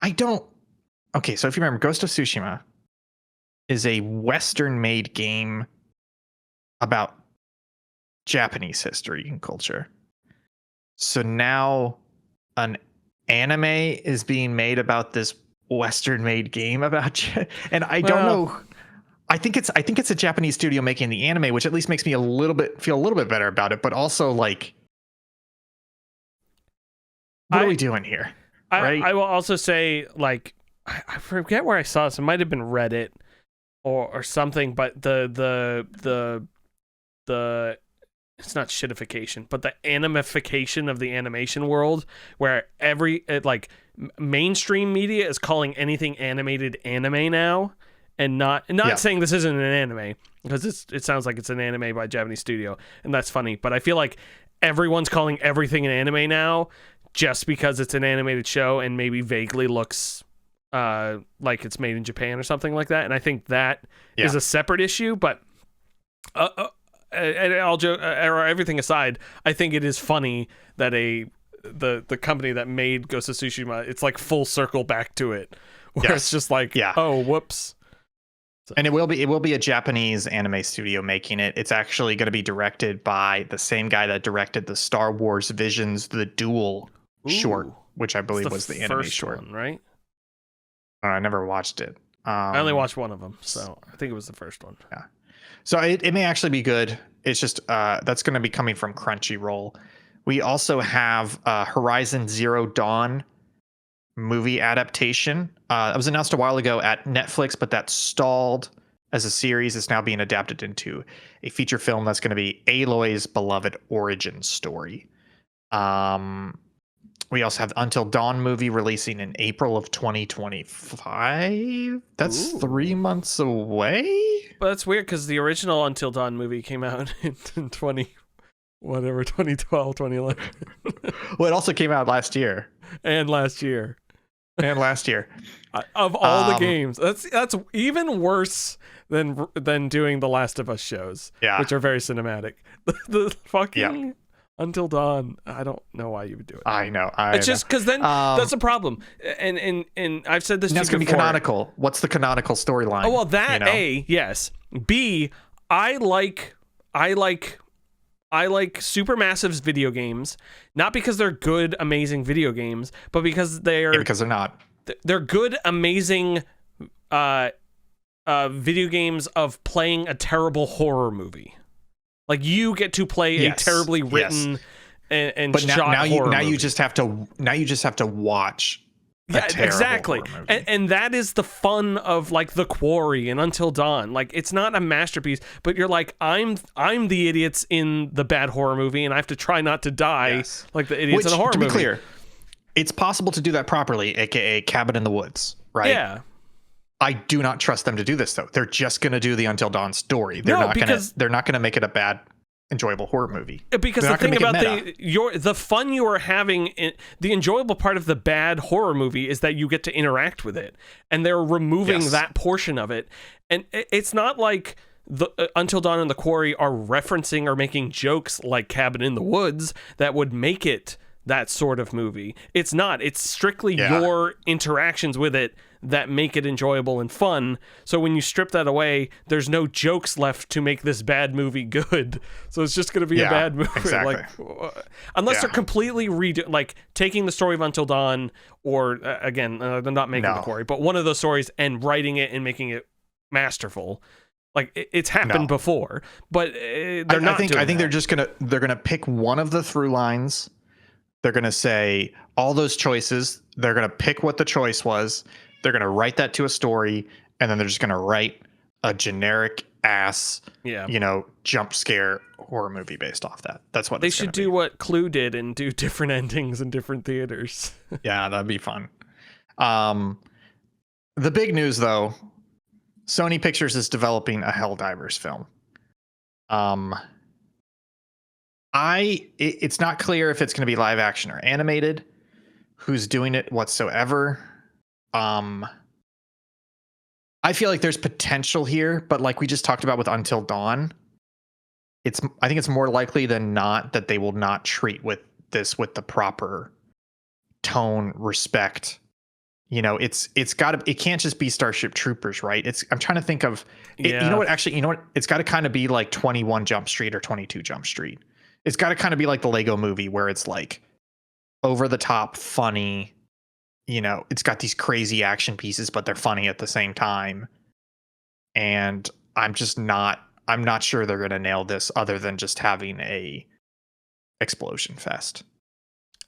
I don't. Okay, so if you remember, Ghost of Tsushima is a Western-made game about Japanese history and culture. So now an anime is being made about this Western-made game about, and I don't know. I think it's a Japanese studio making the anime, which at least makes me feel a little bit better about it. But also, like, what are we doing here? Right? I will also say, like, I forget where I saw this. It might have been Reddit or something, but the it's not shitification, but the animification of the animation world, where mainstream media is calling anything animated anime now, and not saying this isn't an anime, because it sounds like it's an anime by a Japanese studio, and that's funny. But I feel like everyone's calling everything an anime now, just because it's an animated show and maybe vaguely looks like it's made in Japan or something like that. And I think that is a separate issue. But and everything aside, I think it is funny that the company that made Ghost of Tsushima, it's like full circle back to it, where it's Yes. just like, Yeah. oh, whoops. And it will be a Japanese anime studio making it. It's actually going to be directed by the same guy that directed the Star Wars Visions The Duel short, Ooh. which I It's believe was the anime first short. one, right? I never watched it. I only watched one of them, so I think it was the first one. Yeah. So it may actually be good. It's just that's going to be coming from Crunchyroll. We also have Horizon Zero Dawn movie adaptation. It was announced a while ago at Netflix, but that stalled as a series. It's now being adapted into a feature film that's going to be Aloy's beloved origin story. We also have Until Dawn movie releasing in April of 2025. That's 3 months away. But that's weird because the original Until Dawn movie came out in 2012, 2011. Well, it also came out last year. And last year. Of all the games, that's even worse than doing the Last of Us shows, which are very cinematic. The fucking Until Dawn, I don't know why you would do it. I know. It's just because then that's a problem. And I've said this to you before. That's going to be canonical. What's the canonical storyline? Oh well, that A, yes. B, I like Supermassive's video games, not because they're good, amazing video games, but because because they're not. They're good, amazing video games of playing a terrible horror movie. Like you get to play a terribly written and shot horror movie. You just have to watch. Exactly. And that is the fun of like The Quarry and Until Dawn. Like it's not a masterpiece, but you're like, I'm the idiots in the bad horror movie, and I have to try not to die like the idiots in the horror movie. To be clear, it's possible to do that properly, aka Cabin in the Woods, right? Yeah. I do not trust them to do this though. They're just going to do the Until Dawn story. They're not going to make it a bad, enjoyable horror movie. Because the thing about the fun you are having, the enjoyable part of the bad horror movie is that you get to interact with it, and they're removing that portion of it. And it's not like the Until Dawn and The Quarry are referencing or making jokes like Cabin in the Woods that would make it that sort of movie. It's not. It's strictly your interactions with it that make it enjoyable and fun. So when you strip that away, there's no jokes left to make this bad movie good. So it's just going to be a bad movie. Exactly. Like, unless they're completely like taking the story of Until Dawn, or again, they're not making The Quarry, but one of those stories and writing it and making it masterful. Like it's happened before, but they're not. I think they're gonna pick one of the through lines. They're going to say all those choices. They're going to pick what the choice was. They're going to write that to a story, and then they're just going to write a generic ass, jump scare horror movie based off that. That's what they should do. What Clue did and do different endings in different theaters. Yeah, that'd be fun. The big news, though, Sony Pictures is developing a Helldivers film. It's not clear if it's going to be live action or animated, who's doing it whatsoever. I feel like there's potential here, but like we just talked about with Until Dawn, I think it's more likely than not that they will not treat with this with the proper tone, respect. It can't just be Starship Troopers, right? I'm trying to think of it, you know what, it's got to kind of be like 21 Jump Street or 22 Jump Street. It's got to kind of be like the Lego movie where it's like over the top, funny, it's got these crazy action pieces, but they're funny at the same time. And I'm not sure they're going to nail this other than just having a explosion fest.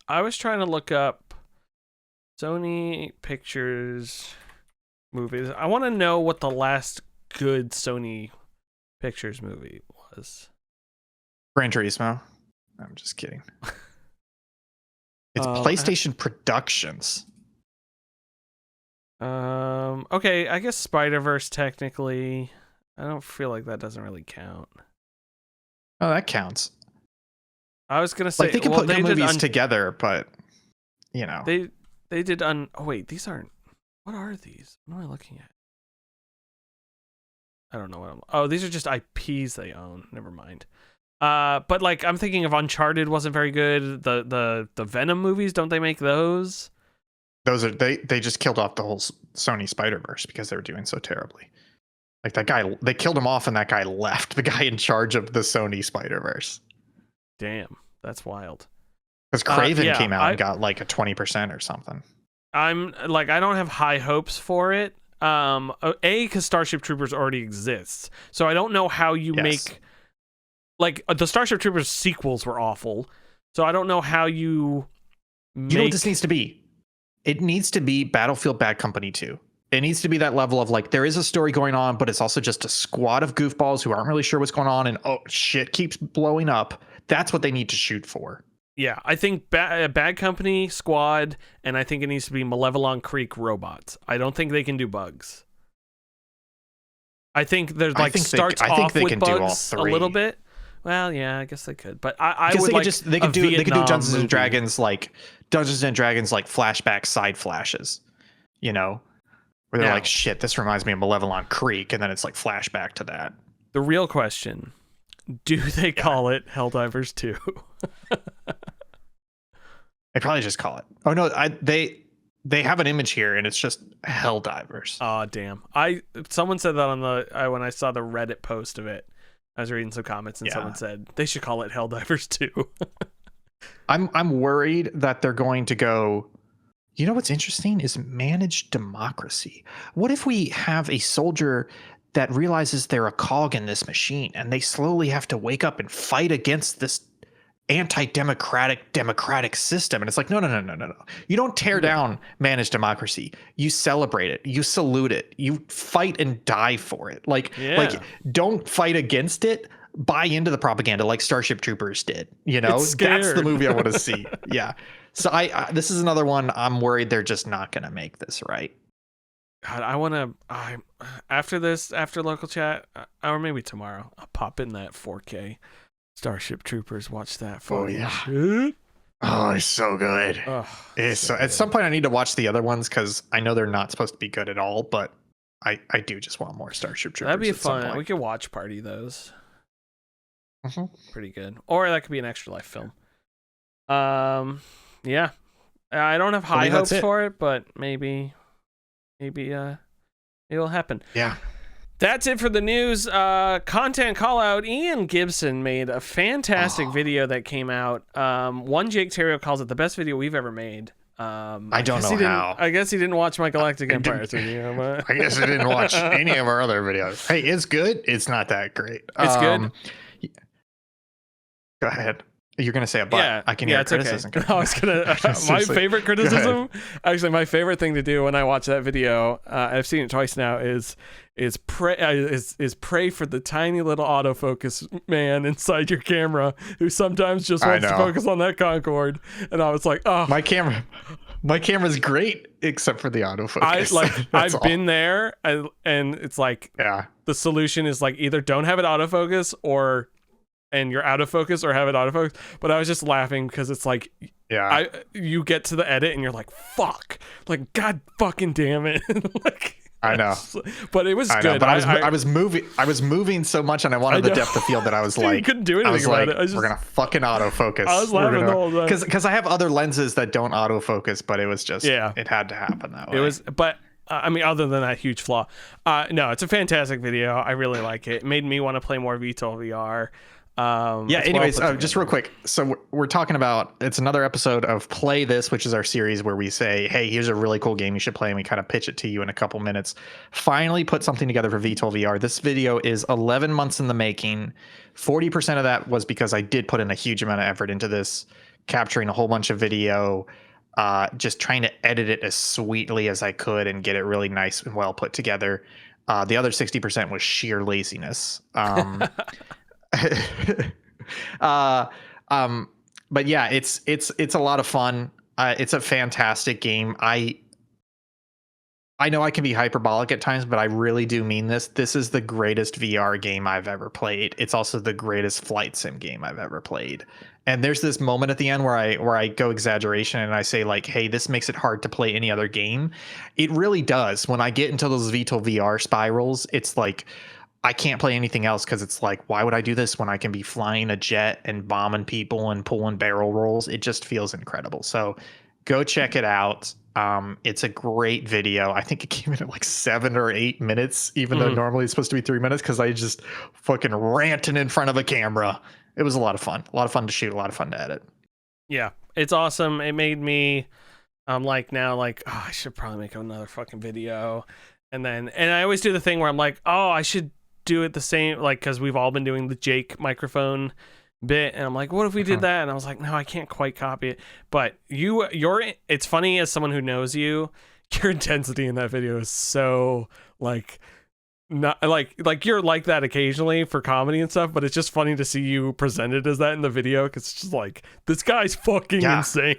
I was trying to look up Sony Pictures movies. I want to know what the last good Sony Pictures movie was. Gran Turismo. I'm just kidding. It's PlayStation Productions. Okay, I guess Spider-Verse technically. I don't feel like that doesn't really count. Oh, that counts. I was gonna say they can put movies together, but they did Oh wait, these aren't. What are these? What am I looking at? I don't know what these are just IPs they own. Never mind. But like I'm thinking of Uncharted wasn't very good. The Venom movies, don't they make those? Those are they just killed off the whole Sony Spider-Verse because they were doing so terribly. Like that guy, they killed him off, and that guy left. The guy in charge of the Sony Spider-Verse. Damn, that's wild. Because Craven yeah, came out and got like a 20% or something. I'm like, I don't have high hopes for it. Because Starship Troopers already exists, so I don't know how you make like the Starship Troopers sequels were awful, so I don't know how you. You know what this needs to be? It needs to be Battlefield Bad Company 2. It needs to be that level of like, there is a story going on, but it's also just a squad of goofballs who aren't really sure what's going on, and oh shit keeps blowing up. That's what they need to shoot for. Yeah, I think Bad Company, Squad, and I think it needs to be Malevelon Creek robots. I don't think they can do bugs. I think there's like starts off with bugs a little bit. Well, yeah, I guess they could, but I would like they could do Dungeons and Dragons like flashback side flashes, you know, where they're like, shit, this reminds me of Malevelon Creek, and then it's like flashback to that. The real question: do they call it Helldivers 2? They probably just call it. Oh no, they have an image here, and it's just Helldivers. Oh damn! Someone said that on the when I saw the Reddit post of it. I was reading some comments, and someone said they should call it Helldivers 2. I'm worried that they're going to go. You know what's interesting is managed democracy. What if we have a soldier that realizes they're a cog in this machine, and they slowly have to wake up and fight against this democratic system? And it's like, no. You don't tear down managed democracy. You celebrate it. You salute it. You fight and die for it. Like don't fight against it. Buy into the propaganda like Starship Troopers did. You know, that's the movie I want to see. Yeah. So this is another one. I'm worried they're just not going to make this right. God, I want to. After local chat, or maybe tomorrow, I'll pop in that 4K Starship Troopers. Watch that. Shit. Oh, it's so good. Oh, so at some point I need to watch the other ones because I know they're not supposed to be good at all. But I do just want more Starship Troopers. That'd be fun. We could watch party those. Mm-hmm. Pretty good. Or that could be an Extra Life film. Yeah. I don't have high hopes for it, but maybe it'll happen. Yeah. That's it for the news. Content call out. Ian Gibson made a fantastic video that came out. One Jake Terrio calls it the best video we've ever made. I don't know how. I guess he didn't watch my Galactic Empire video. But... I guess I didn't watch any of our other videos. Hey, it's good. It's not that great. It's good. Go ahead. You're gonna say a but. Yeah, I can hear criticism. Okay. I was gonna. My favorite criticism, actually, my favorite thing to do when I watch that video, I've seen it twice now, is pray for the tiny little autofocus man inside your camera who sometimes just wants to focus on that Concorde. And I was like, oh, my camera's great except for the autofocus. I've been there, and it's like, the solution is like either don't have it autofocus and you're out of focus, or have it autofocus. But I was just laughing because it's like, you get to the edit and you're like, fuck, like, god fucking damn it. Like, I know, but it was good. But I was moving so much, and I wanted the depth of field that I was like, you couldn't do anything about it. We're gonna fucking autofocus. I was laughing the whole time because I have other lenses that don't autofocus, but it was just it had to happen that way. It was, but. I mean, other than that huge flaw, no, it's a fantastic video. I really like it. It made me want to play more VTOL VR. Anyways, just real quick. So we're talking about, it's another episode of Play This, which is our series where we say, hey, here's a really cool game you should play, and we kind of pitch it to you in a couple minutes. Finally put something together for VTOL VR. This video is 11 months in the making. 40% of that was because I did put in a huge amount of effort into this, capturing a whole bunch of video, just trying to edit it as sweetly as I could and get it really nice and well put together. The other 60% was sheer laziness. But yeah, it's a lot of fun. It's a fantastic game. I know I can be hyperbolic at times, but I really do mean this. This is the greatest VR game I've ever played. It's also the greatest flight sim game I've ever played. And there's this moment at the end where I go exaggeration and I say like, hey, this makes it hard to play any other game. It really does. When I get into those VTOL VR spirals, it's like, I can't play anything else because it's like, why would I do this when I can be flying a jet and bombing people and pulling barrel rolls? It just feels incredible. So go check it out. It's a great video. I think it came in at like 7 or 8 minutes, even though normally it's supposed to be 3 minutes, because I just fucking ranting in front of a camera. It was a lot of fun. A lot of fun to shoot, a lot of fun to edit. Yeah, it's awesome. It made me like now like, oh, I should probably make another fucking video. And I always do the thing where I'm like, oh, I should do it the same, like, because we've all been doing the Jake microphone bit, and I'm like, what if we did that? And I was like, no, I can't quite copy it. But it's funny, as someone who knows you, your intensity in that video is so like, not like you're like that occasionally for comedy and stuff, but it's just funny to see you presented as that in the video, because it's just like, this guy's fucking insane.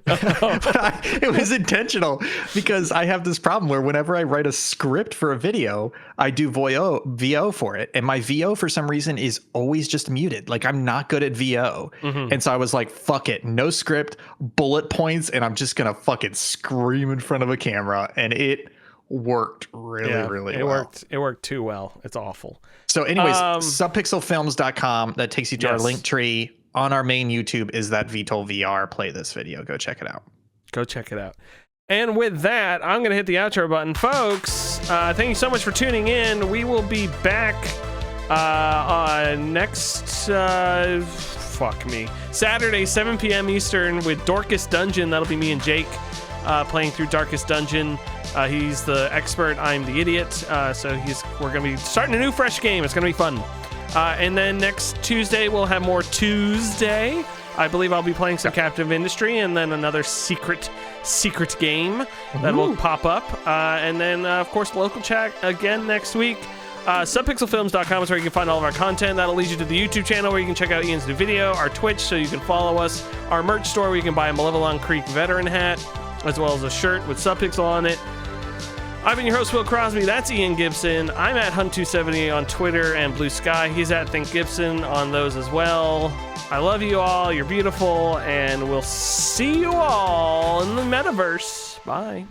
It was intentional, because I have this problem where whenever I write a script for a video, I do VO for it, and my VO for some reason is always just muted. Like, I'm not good at VO. And so I was like, fuck it, no script, bullet points, and I'm just gonna fucking scream in front of a camera, and it worked really well. It worked too well. It's awful. So anyways, subpixelfilms.com, that takes you to our link tree. On our main YouTube is that VTOL VR play this video. Go check it out. Go check it out. And with that, I'm going to hit the outro button. Folks, thank you so much for tuning in. We will be back next, Saturday, 7 p.m. Eastern with Darkest Dungeon. That'll be me and Jake playing through Darkest Dungeon. He's the expert, I'm the idiot. So we're going to be starting a new fresh game. It's going to be fun. And then next Tuesday, we'll have more Tuesday. I believe I'll be playing some Captive Industry, and then another secret game that will pop up. And then, of course, local chat again next week. Subpixelfilms.com is where you can find all of our content. That'll lead you to the YouTube channel where you can check out Ian's new video, our Twitch so you can follow us, our merch store where you can buy a Malevelon Creek veteran hat, as well as a shirt with Subpixel on it. I've been your host, Will Crosby. That's Ian Gibson. I'm at Hunt270 on Twitter and Blue Sky. He's at Think Gibson on those as well. I love you all. You're beautiful. And we'll see you all in the metaverse. Bye.